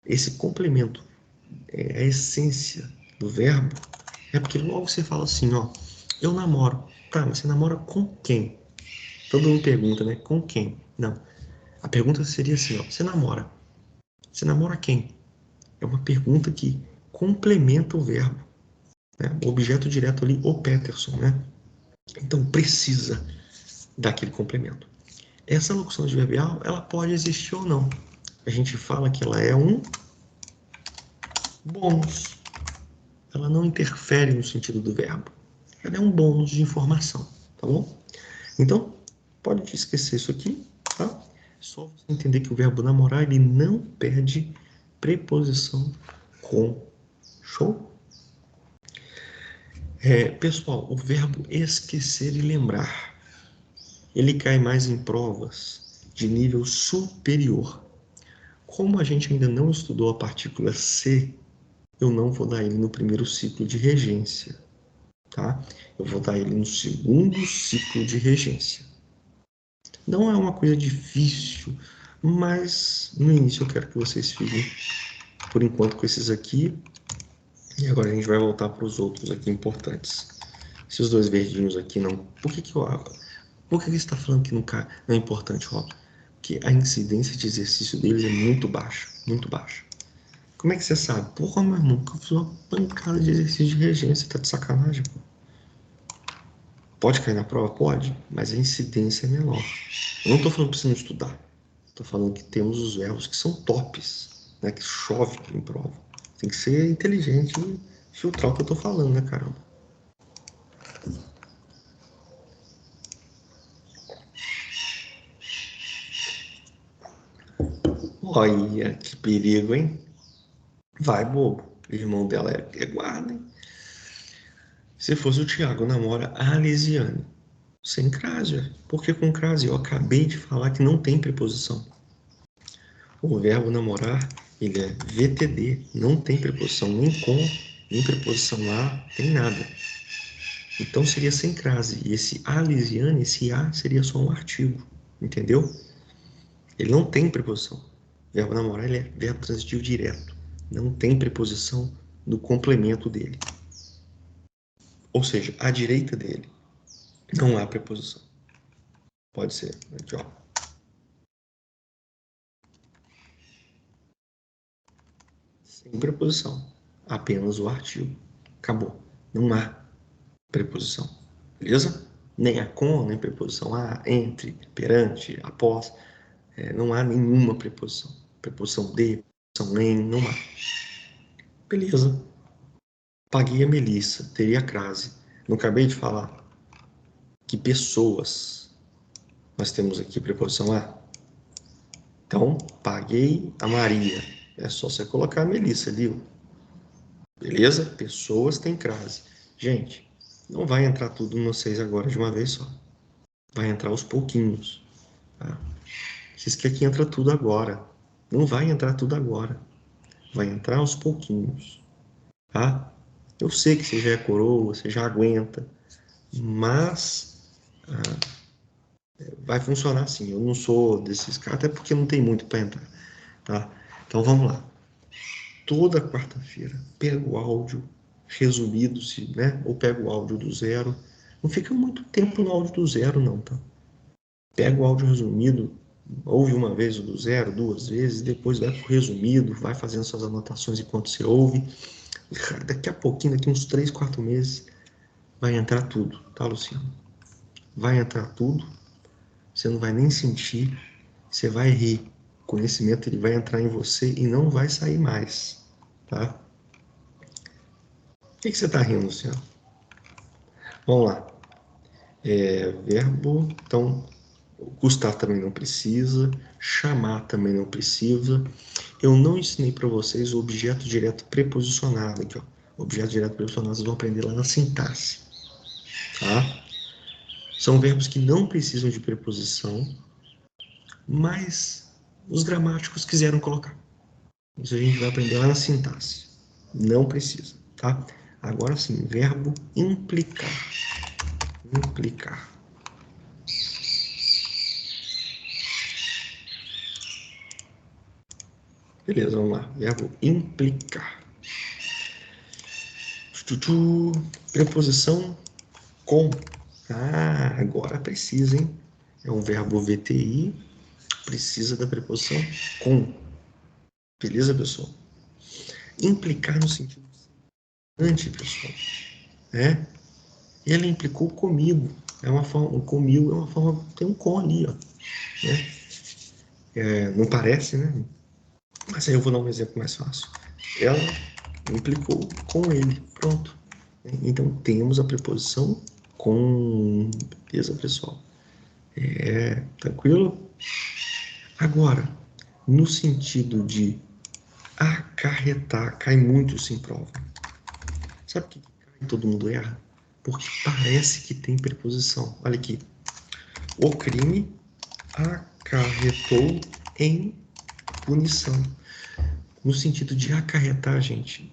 [SPEAKER 1] Esse complemento, a essência do verbo, é porque logo você fala assim, ó, eu namoro. Tá, mas você namora com quem? Todo mundo pergunta, né? Com quem? Não. A pergunta seria assim, ó, você namora. Você namora quem? É uma pergunta que complementa o verbo, né? O objeto direto ali, o Peterson, né? Então precisa daquele complemento. Essa locução adverbial, ela pode existir ou não. A gente fala que ela é um bônus. Ela não interfere no sentido do verbo. Ela é um bônus de informação, tá bom? Então, pode esquecer isso aqui, tá? Só você entender que o verbo namorar, ele não perde preposição com. Show? Pessoal, o verbo esquecer e lembrar, ele cai mais em provas de nível superior. Como a gente ainda não estudou a partícula C, eu não vou dar ele no primeiro ciclo de regência, tá? Eu vou dar ele no segundo ciclo de regência. Não é uma coisa difícil, mas no início eu quero que vocês fiquem, por enquanto, com esses aqui. E agora a gente vai voltar para os outros aqui importantes. Esses dois verdinhos aqui não. Por que você está falando que não é importante, Rob? Porque a incidência de exercício deles é muito baixa, muito baixa. Como é que você sabe? Porra, meu irmão, eu fiz uma pancada de exercício de regência, tá de sacanagem, pô. Pode cair na prova? Pode, mas a incidência é menor. Eu não estou falando para você não estudar. Estou falando que temos os verbos que são tops, né? Que chove em prova. Tem que ser inteligente e filtrar o que eu estou falando, né, caramba? Olha, que perigo, hein? Vai, bobo. O irmão dela é guarda, hein? Se fosse o Thiago, namora a Lisiane. Sem crase, velho. Porque com crase eu acabei de falar que não tem preposição. O verbo namorar, ele é VTD, não tem preposição nem com, nem preposição lá, tem nada. Então seria sem crase. E esse a Lisiane, esse a seria só um artigo, entendeu? Ele não tem preposição. O verbo namorar, ele é verbo transitivo direto. Não tem preposição no complemento dele. Ou seja, à direita dele não há preposição. Pode ser. Aqui, ó. sem preposição. Apenas o artigo. Acabou. Não há preposição. Beleza? Nem a com, nem preposição a, entre, perante, após. Não há nenhuma preposição. Preposição de, preposição em, não há. Beleza. Paguei a Melissa, teria a crase. Não acabei de falar que pessoas nós temos aqui preposição a? Então, paguei a Maria. É só você colocar a Melissa ali. Beleza? Pessoas têm crase. Gente, não vai entrar tudo no 6 agora de uma vez só. Vai entrar aos pouquinhos. Tá? Vocês querem que entra tudo agora. Não vai entrar tudo agora. Vai entrar aos pouquinhos. Tá? Eu sei que você já é coroa, você já aguenta. Mas vai funcionar assim. Eu não sou desses caras, até porque não tem muito para entrar. Tá? Então vamos lá. Toda quarta-feira, pega o áudio resumido, né? Ou pega o áudio do zero. Não fica muito tempo no áudio do zero, não, tá? Pega o áudio resumido, ouve uma vez o do zero, duas vezes, depois vai pro resumido, vai fazendo suas anotações enquanto você ouve. Daqui a pouquinho, daqui uns 3, 4 meses, vai entrar tudo, tá, Luciano? Vai entrar tudo, você não vai nem sentir, você vai rir. O conhecimento ele vai entrar em você e não vai sair mais, tá? O que você está rindo, Luciano? Vamos lá. Verbo, então, custar também não precisa, chamar também não precisa. Eu não ensinei para vocês o objeto direto preposicionado aqui, ó. O objeto direto preposicionado vocês vão aprender lá na sintaxe, tá? São verbos que não precisam de preposição, mas os gramáticos quiseram colocar. Isso a gente vai aprender lá na sintaxe. Não precisa, tá? Agora sim, verbo implicar. Implicar. Beleza, vamos lá. Verbo implicar. Preposição com. Ah, agora precisa, hein? É um verbo VTI, precisa da preposição com. Beleza, pessoal? Implicar no sentido antes, pessoal. Né? Ele implicou comigo. É uma forma, comigo é uma forma, tem um com ali, ó. Né? Não parece, né? Mas aí eu vou dar um exemplo mais fácil. Ela implicou com ele. Pronto. Então temos a preposição com. Beleza, pessoal? Tranquilo? Agora, no sentido de acarretar, cai muito sem prova. Sabe o que cai? Todo mundo erra? Porque parece que tem preposição. Olha aqui. O crime acarretou em punição. No sentido de acarretar, gente,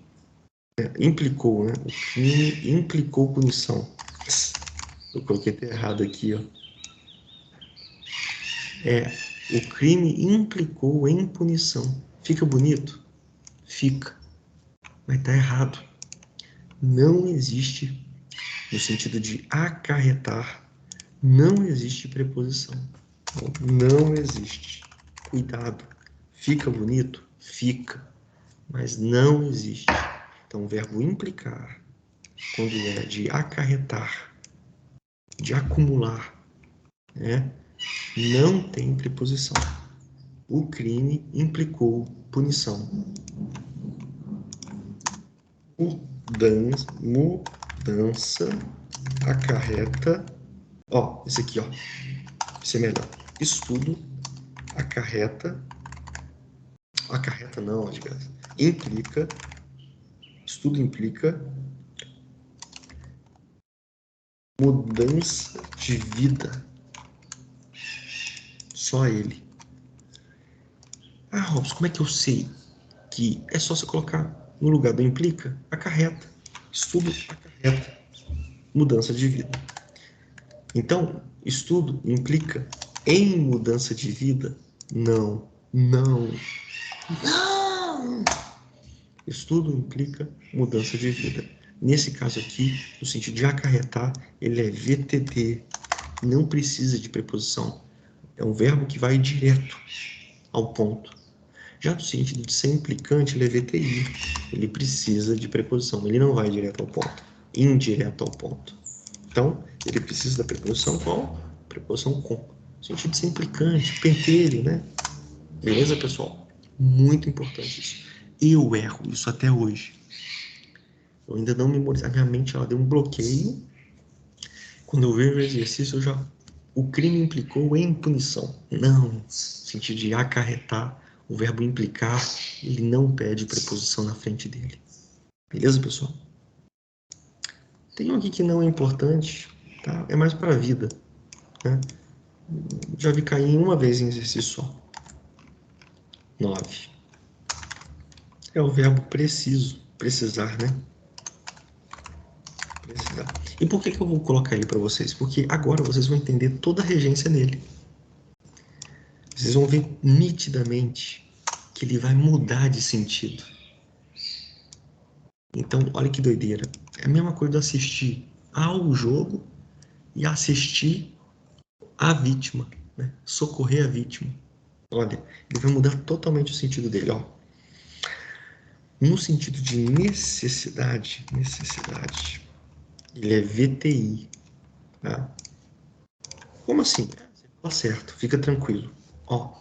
[SPEAKER 1] implicou, né? O crime implicou punição. Eu coloquei até errado aqui, ó. O crime implicou em punição. Fica bonito? Fica. Mas tá errado. Não existe, no sentido de acarretar, não existe preposição. Não existe. Cuidado. Fica bonito? Fica. Mas não existe. Então, o verbo implicar, quando é de acarretar, de acumular, né? Não tem preposição. O crime implicou punição. Mudança acarreta. Ó, esse aqui, ó. Esse é melhor. Estudo acarreta. Acarreta não, Edgar. Implica. Estudo implica mudança de vida. Só ele. Ah, Robson, como é que eu sei que é só você colocar no lugar do implica? Acarreta. Estudo acarreta mudança de vida. Então, estudo implica em mudança de vida? Não, não, não! Estudo implica mudança de vida. Nesse caso aqui, no sentido de acarretar, ele é VTD, não precisa de preposição. É um verbo que vai direto ao ponto. Já no sentido de ser implicante, ele é VTI. Ele precisa de preposição. Ele não vai direto ao ponto. Indireto ao ponto. Então, ele precisa da preposição qual? Preposição com. No sentido de ser implicante, pentelho, né? Beleza, pessoal? Muito importante isso. Eu erro isso até hoje. Eu ainda não memorizei. A minha mente ela deu um bloqueio. Quando eu vejo o exercício, eu já... O crime implicou em punição. Não. No sentido de acarretar. O verbo implicar, ele não pede preposição na frente dele. Beleza, pessoal? Tem um aqui que não é importante, tá? É mais para a vida, né? Já vi cair uma vez em exercício só. 9. É o verbo preciso, precisar, né? Precisar. E por que eu vou colocar ele para vocês? Porque agora vocês vão entender toda a regência nele. Vocês vão ver nitidamente que ele vai mudar de sentido. Então, olha que doideira. É a mesma coisa de assistir ao jogo e assistir a vítima, né? Socorrer a vítima. Olha, ele vai mudar totalmente o sentido dele, ó. No sentido de necessidade, ele é VTI, tá? Como assim? Tá certo, fica tranquilo. Ó,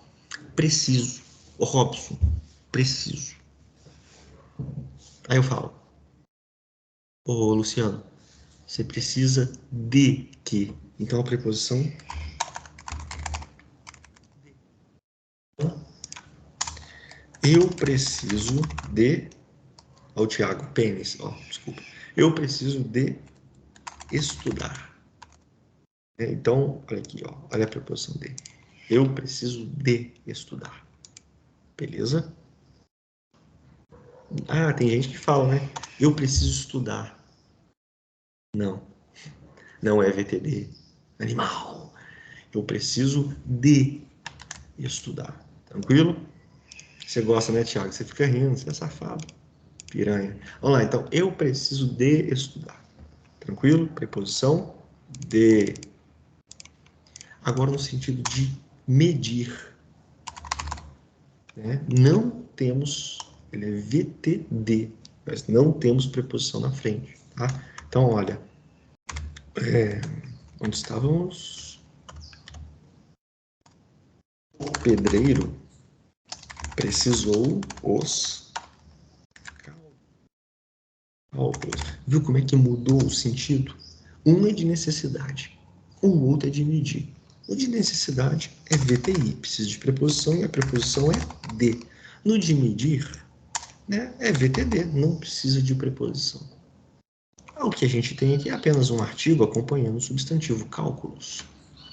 [SPEAKER 1] preciso. Ô, Robson, preciso. Aí eu falo, ô, Luciano, você precisa de quê? Então a preposição eu preciso de... Ó, o Thiago, pênis, ó, desculpa. Eu preciso de estudar. Então, olha aqui, ó, olha a preposição de. Eu preciso de estudar. Beleza? Ah, tem gente que fala, né? Eu preciso estudar. Não, não é VTD. Animal. Eu preciso de estudar. Tranquilo? Você gosta, né, Thiago? Você fica rindo, você é safado. Piranha. Vamos lá, então. Eu preciso de estudar. Tranquilo? Preposição de. Agora no sentido de medir. Né? Não temos, ele é VTD, mas não temos preposição na frente. Tá? Então, olha, onde estávamos? O pedreiro precisou os cálculos. Viu como é que mudou o sentido? Um é de necessidade, o outro é de medir. O de necessidade é VTI, precisa de preposição e a preposição é de. No de medir, né, é VTD, não precisa de preposição. O que a gente tem aqui é apenas um artigo acompanhando o substantivo cálculos.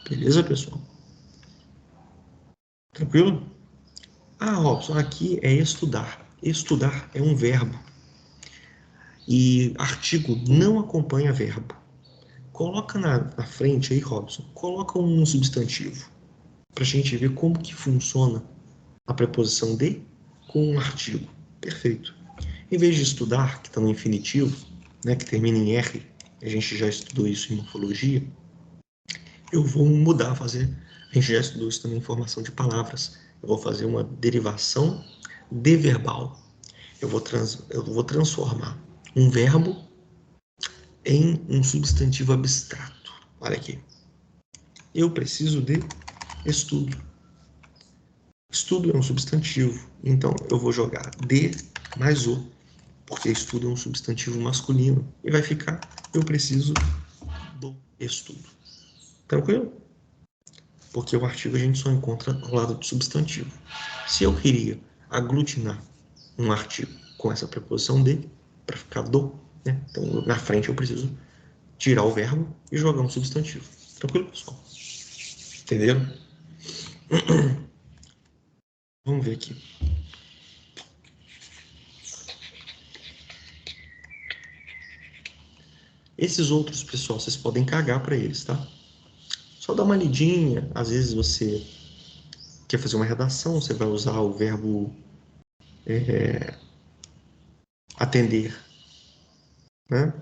[SPEAKER 1] Beleza, pessoal? Tranquilo? Ah, Robson, aqui é estudar. Estudar é um verbo. E artigo não acompanha verbo. Coloca na frente aí, Robson, coloca um substantivo. Para a gente ver como que funciona a preposição de com um artigo. Perfeito. Em vez de estudar, que está no infinitivo, né, que termina em R, a gente já estudou isso em morfologia, eu vou mudar, fazer... A gente já estudou isso também em formação de palavras. Eu vou fazer uma derivação de verbal. Eu vou transformar um verbo em um substantivo abstrato. Olha aqui. Eu preciso de estudo. Estudo é um substantivo. Então, eu vou jogar de mais o, porque estudo é um substantivo masculino. E vai ficar, eu preciso do estudo. Tranquilo? Porque o artigo a gente só encontra ao lado do substantivo. Se eu queria aglutinar um artigo com essa preposição de, para ficar do, né? Então na frente eu preciso tirar o verbo e jogar um substantivo. Tranquilo, pessoal? Entenderam? Vamos ver aqui. Esses outros, pessoal, vocês podem cagar para eles, tá? Só dá uma lidinha. Às vezes você quer fazer uma redação, você vai usar o verbo atender, né?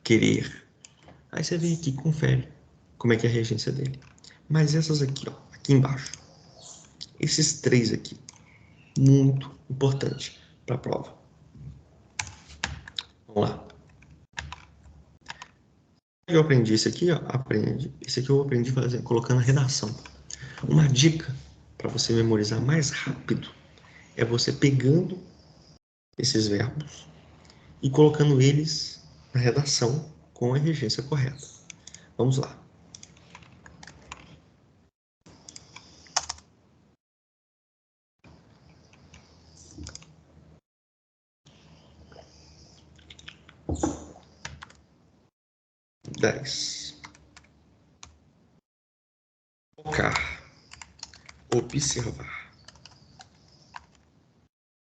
[SPEAKER 1] Querer. Aí você vem aqui e confere como é que é a regência dele. Mas essas aqui, ó, aqui embaixo, esses três aqui, muito importante para a prova. Vamos lá. Eu aprendi esse aqui, ó, esse aqui eu aprendi colocando a redação. Uma dica para você memorizar mais rápido é você pegando esses verbos e colocando eles na redação com a regência correta. Vamos lá. Focar, observar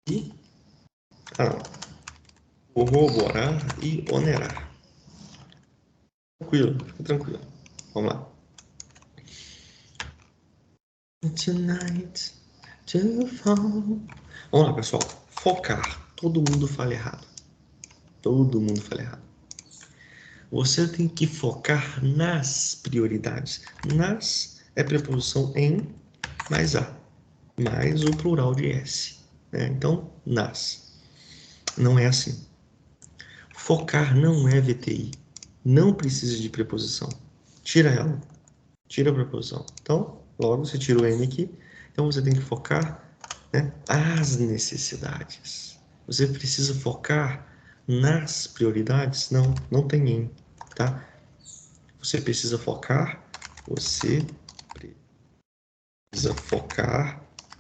[SPEAKER 1] e corroborar e onerar. Tranquilo, fica tranquilo. Vamos lá. Tonight to fall. Vamos lá, pessoal. Focar. Todo mundo fala errado. Todo mundo fala errado. Você tem que focar nas prioridades. Nas é preposição em mais a, mais o plural de S. Né? Então, nas. Não é assim. Focar não é VTI. Não precisa de preposição. Tira ela. Tira a preposição. Então, logo você tira o N aqui. Então, você tem que focar, né, as necessidades. Você precisa focar nas prioridades? Não, não tem N, tá? Você precisa focar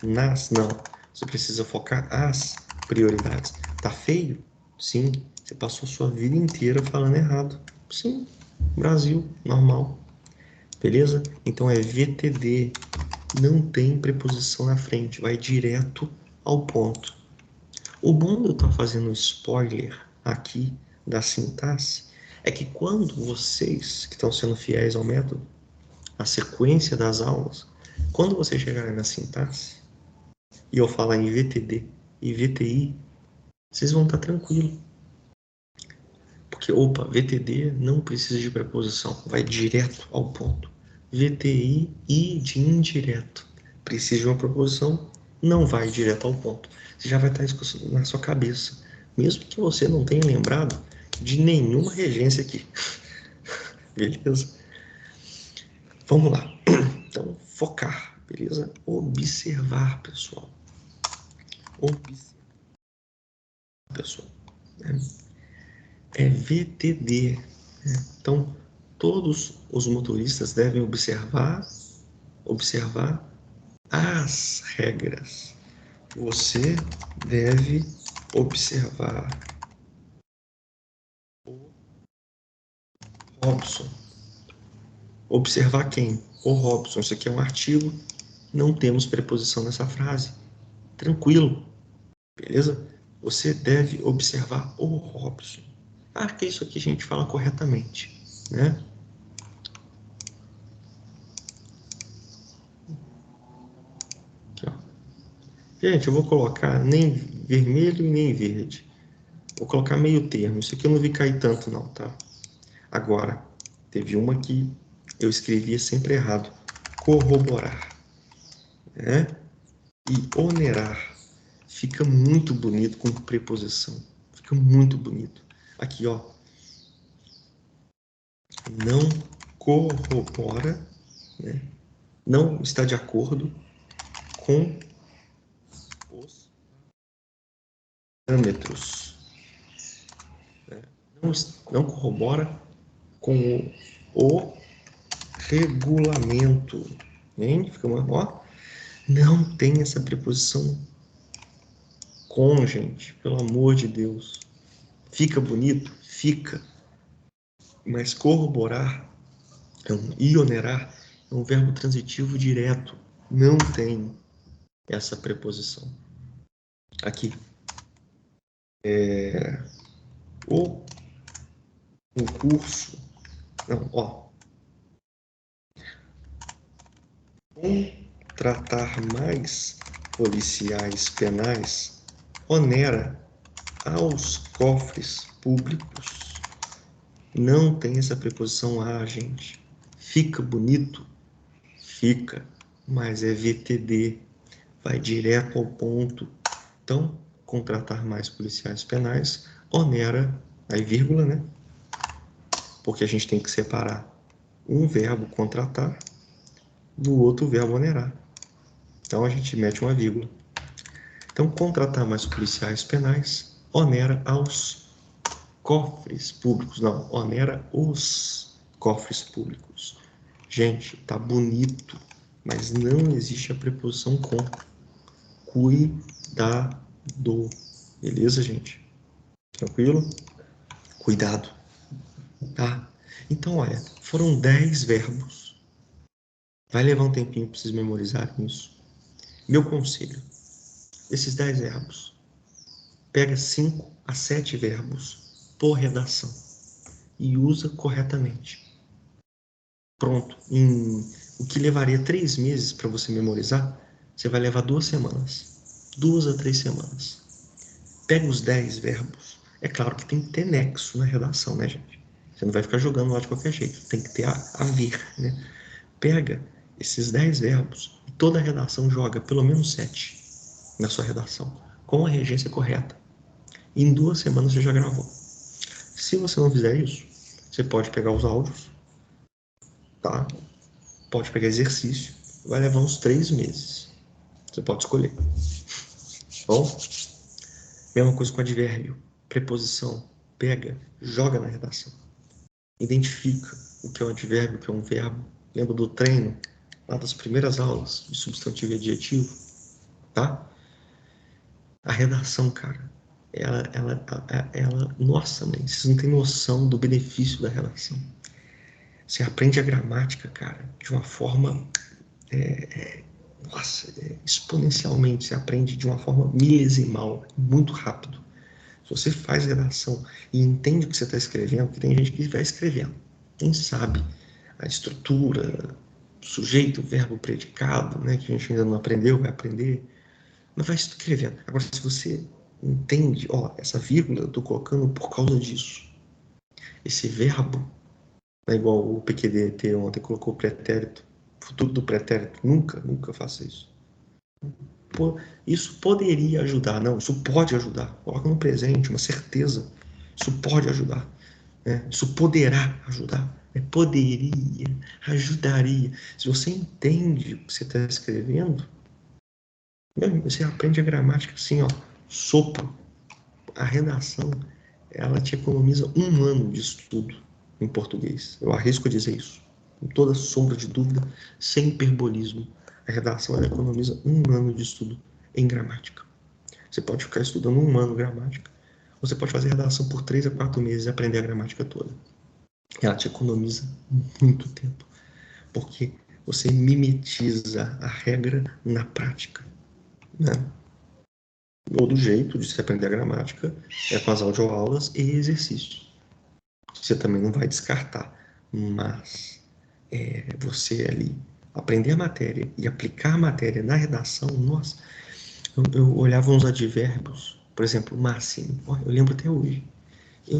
[SPEAKER 1] nas, não. Você precisa focar as prioridades. Tá feio? Sim. Você passou sua vida inteira falando errado. Sim. Brasil, normal. Beleza? Então é VTD. Não tem preposição na frente. Vai direto ao ponto. O bom de eu estar fazendo spoiler aqui da sintaxe é que quando vocês que estão sendo fiéis ao método, a sequência das aulas, quando vocês chegarem na sintaxe e eu falar em VTD e VTI, vocês vão estar tranquilos. Porque, opa, VTD não precisa de preposição, vai direto ao ponto. VTI e de indireto. Precisa de uma preposição, não vai direto ao ponto. Você já vai estar isso na sua cabeça. Mesmo que você não tenha lembrado de nenhuma regência aqui. Beleza? Vamos lá. Então, focar, beleza? Observar, pessoal. Observar, pessoal. É VTD. Então, todos os motoristas devem observar as regras. Você deve observar o Robson. Observar quem? O Robson. Isso aqui é um artigo. Não temos preposição nessa frase. Tranquilo. Beleza? Você deve observar o Robson. Ah, que isso aqui a gente fala corretamente, né? Aqui, ó. Gente, eu vou colocar nem vermelho e nem verde. Vou colocar meio termo. Isso aqui eu não vi cair tanto não, tá? Agora, teve uma que eu escrevia sempre errado. Corroborar, né? E onerar. Fica muito bonito com preposição. Fica muito bonito. Aqui, ó. Não corrobora, né? Não está de acordo com os parâmetros. Né? Não corrobora com o regulamento. Hein? Fica uma, ó. Não tem essa preposição com, gente. Pelo amor de Deus. Fica bonito? Fica. Mas corroborar e onerar é um verbo transitivo direto. Não tem essa preposição. Aqui. O concurso. Não, ó. Contratar mais policiais penais onera aos cofres públicos. Não tem essa preposição a, gente. Fica bonito? Fica, mas é VTD. Vai direto ao ponto. Então, contratar mais policiais penais onera, aí vírgula, né? Porque a gente tem que separar um verbo contratar do outro verbo onerar. Então, a gente mete uma vírgula. Então, contratar mais policiais penais onera aos cofres públicos. Não, onera os cofres públicos. Gente, tá bonito, mas não existe a preposição com. Cuidado. Beleza, gente? Tranquilo? Cuidado, tá? Então, olha, foram 10 verbos. Vai levar um tempinho para vocês memorizarem isso. Meu conselho, esses 10 verbos, pega 5 a 7 verbos por redação e usa corretamente. Pronto. O que levaria 3 meses para você memorizar, você vai levar 2 semanas. 2 a 3 semanas. Pega os 10 verbos. É claro que tem que ter nexo na redação, né, gente? Você não vai ficar jogando lá de qualquer jeito. Tem que ter a ver, né? Pega esses 10 verbos e toda a redação joga pelo menos 7 na sua redação, com a regência correta. E em 2 semanas você já gravou. Se você não fizer isso, você pode pegar os áudios, tá? Pode pegar exercício. Vai levar uns 3 meses. Você pode escolher. Bom? Mesma coisa com advérbio. Preposição. Pega, joga na redação. Identifica o que é um advérbio, o que é um verbo. Lembra do treino, lá das primeiras aulas de substantivo e adjetivo, tá? A redação, cara, nossa, mãe, vocês não têm noção do benefício da redação. Você aprende a gramática, cara, de uma forma, exponencialmente. Você aprende de uma forma milesimal, muito rápido. Se você faz redação e entende o que você está escrevendo, porque tem gente que vai escrevendo, quem sabe a estrutura, sujeito, verbo, predicado, né, que a gente ainda não aprendeu, vai aprender, mas vai escrevendo. Agora, se você entende, ó, essa vírgula eu estou colocando por causa disso. Esse verbo, não é igual o PQDT ontem colocou pretérito, futuro do pretérito. Nunca faça isso. Isso poderia ajudar, não, isso pode ajudar. Coloca no presente, uma certeza. Isso pode ajudar. Né? Isso poderá ajudar. Poderia, ajudaria. Se você entende o que você está escrevendo, você aprende a gramática assim, ó, sopro. A redação, ela te economiza 1 ano de estudo em português. Eu arrisco a dizer isso. Com toda sombra de dúvida, sem hiperbolismo. A redação, ela economiza 1 ano de estudo em gramática. Você pode ficar estudando 1 ano gramática, ou você pode fazer redação por 3 a 4 meses e aprender a gramática toda. Ela te economiza muito tempo, porque você mimetiza a regra na prática, né? Outro jeito de se aprender a gramática é com as audioaulas e exercícios. Você também não vai descartar, mas você ali aprender a matéria e aplicar a matéria na redação, nossa, eu olhava uns advérbios, por exemplo, máximo, eu lembro até hoje. Eu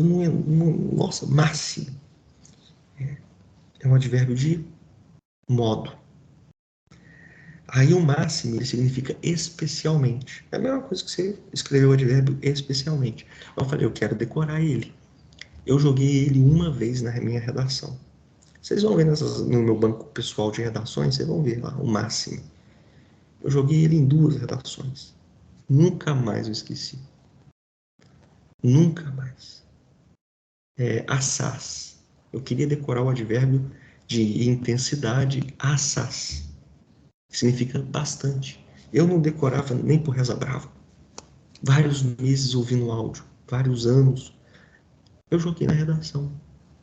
[SPEAKER 1] nossa, máximo é um advérbio de modo. Aí o máximo ele significa especialmente. É a mesma coisa que você escreveu o advérbio especialmente. Eu falei, eu quero decorar ele. Eu joguei ele uma vez na minha redação. Vocês vão ver no meu banco pessoal de redações, vocês vão ver lá o máximo. Eu joguei ele em 2 redações. Nunca mais eu esqueci. Nunca mais. Assaz. Eu queria decorar o advérbio de intensidade assaz. Significa bastante. Eu não decorava nem por reza brava. Vários meses ouvindo áudio, vários anos. Eu joguei na redação.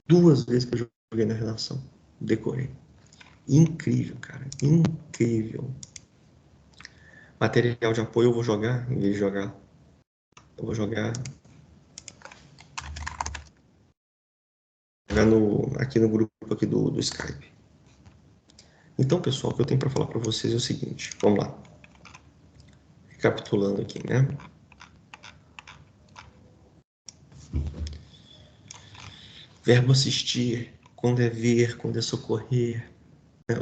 [SPEAKER 1] 2 vezes que eu joguei na redação. Decorei. Incrível, cara. Incrível. Material de apoio eu vou jogar, em vez de jogar. Eu vou jogar aqui no grupo aqui do Skype. Então, pessoal, o que eu tenho para falar para vocês é o seguinte. Vamos lá. Recapitulando aqui, né? Verbo assistir, quando é ver, quando é socorrer. Né?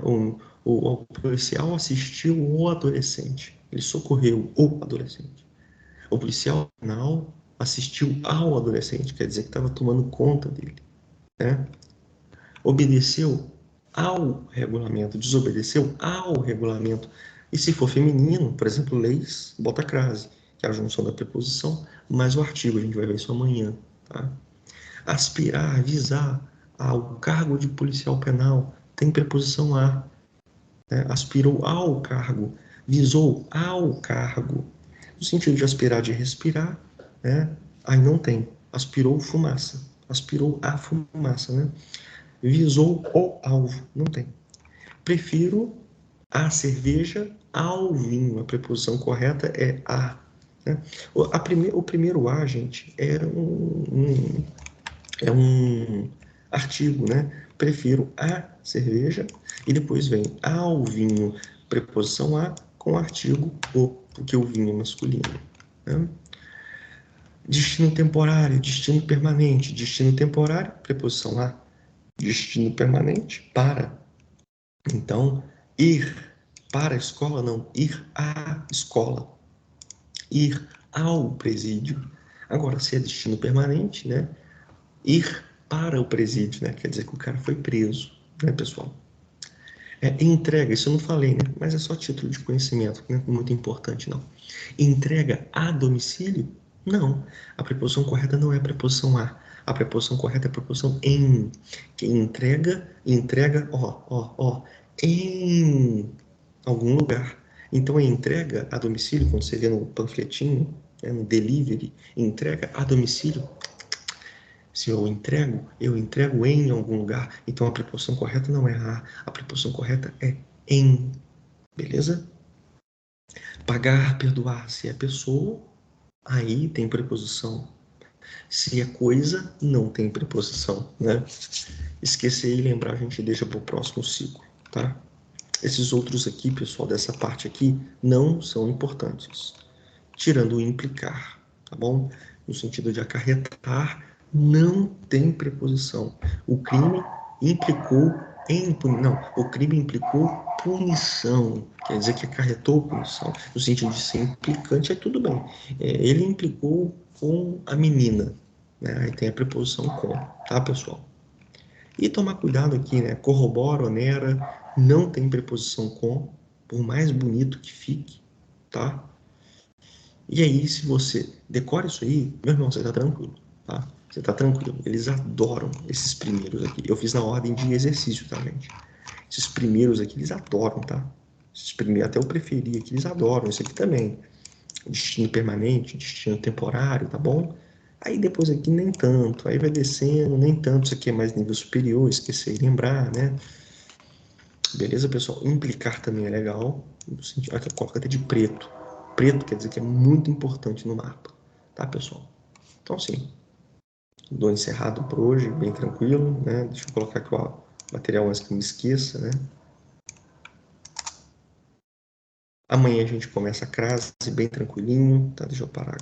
[SPEAKER 1] O policial assistiu o adolescente. Ele socorreu o adolescente. O policial penal assistiu ao adolescente, quer dizer que estava tomando conta dele, né? Obedeceu ao regulamento, desobedeceu ao regulamento. E se for feminino, por exemplo, leis, bota crase, que é a junção da preposição, mais o artigo, a gente vai ver isso amanhã, tá? Aspirar, visar ao cargo de policial penal, tem preposição a, né? Aspirou ao cargo, visou ao cargo. No sentido de aspirar, de respirar, né? Aí não tem. Aspirou fumaça, aspirou a fumaça, né? Visou o alvo, não tem. Prefiro a cerveja ao vinho. A preposição correta é a. Né? O primeiro a, gente, é um artigo, né? Prefiro a cerveja e depois vem ao vinho, preposição a com artigo o, porque o vinho é masculino. Né? Destino temporário, destino permanente. Destino temporário, preposição a. Destino permanente, para. Então, ir para a escola, não, ir à escola, ir ao presídio. Agora, se é destino permanente, né? Ir para o presídio, né? Quer dizer que o cara foi preso, né, pessoal? Entrega, isso eu não falei, né? Mas é só título de conhecimento, não é muito importante, não. Entrega a domicílio? Não. A preposição correta não é a preposição a. A preposição correta é a preposição em. Que entrega, em algum lugar. Então, a entrega a domicílio, quando você vê no panfletinho, né, no delivery, entrega a domicílio. Se eu entrego em algum lugar. Então, a preposição correta não é a preposição correta é em. Beleza? Pagar, perdoar, se é pessoa, aí tem preposição. Se é coisa, não tem preposição, né? Esquecer e lembrar, a gente deixa para o próximo ciclo, tá? Esses outros aqui, pessoal, dessa parte aqui, não são importantes. Tirando o implicar, tá bom? No sentido de acarretar, não tem preposição. O crime implicou em não, o crime implicou punição, quer dizer que acarretou punição. No sentido de ser implicante, é tudo bem. Ele implicou com a menina, né? Aí tem a preposição com, tá, pessoal? E tomar cuidado aqui, né? Corrobora, onera, não tem preposição com, por mais bonito que fique, tá? E aí, se você decora isso aí, meu irmão, você tá tranquilo, tá? Você tá tranquilo. Eles adoram esses primeiros aqui. Eu fiz na ordem de exercício, tá, gente? Esses primeiros aqui, eles adoram, tá? Esses primeiros, até eu preferi aqui, eles adoram. Esse aqui também. Destino permanente, destino temporário, tá bom? Aí depois aqui nem tanto. Aí vai descendo, nem tanto. Isso aqui é mais nível superior, esquecer e lembrar, né? Beleza, pessoal? Implicar também é legal. Aqui coloca até de preto. Preto quer dizer que é muito importante no mapa. Tá, pessoal? Então, assim, dou encerrado por hoje, bem tranquilo, né? Deixa eu colocar aqui o material antes que eu me esqueça, né? Amanhã a gente começa a crase bem tranquilinho, tá? Deixa eu parar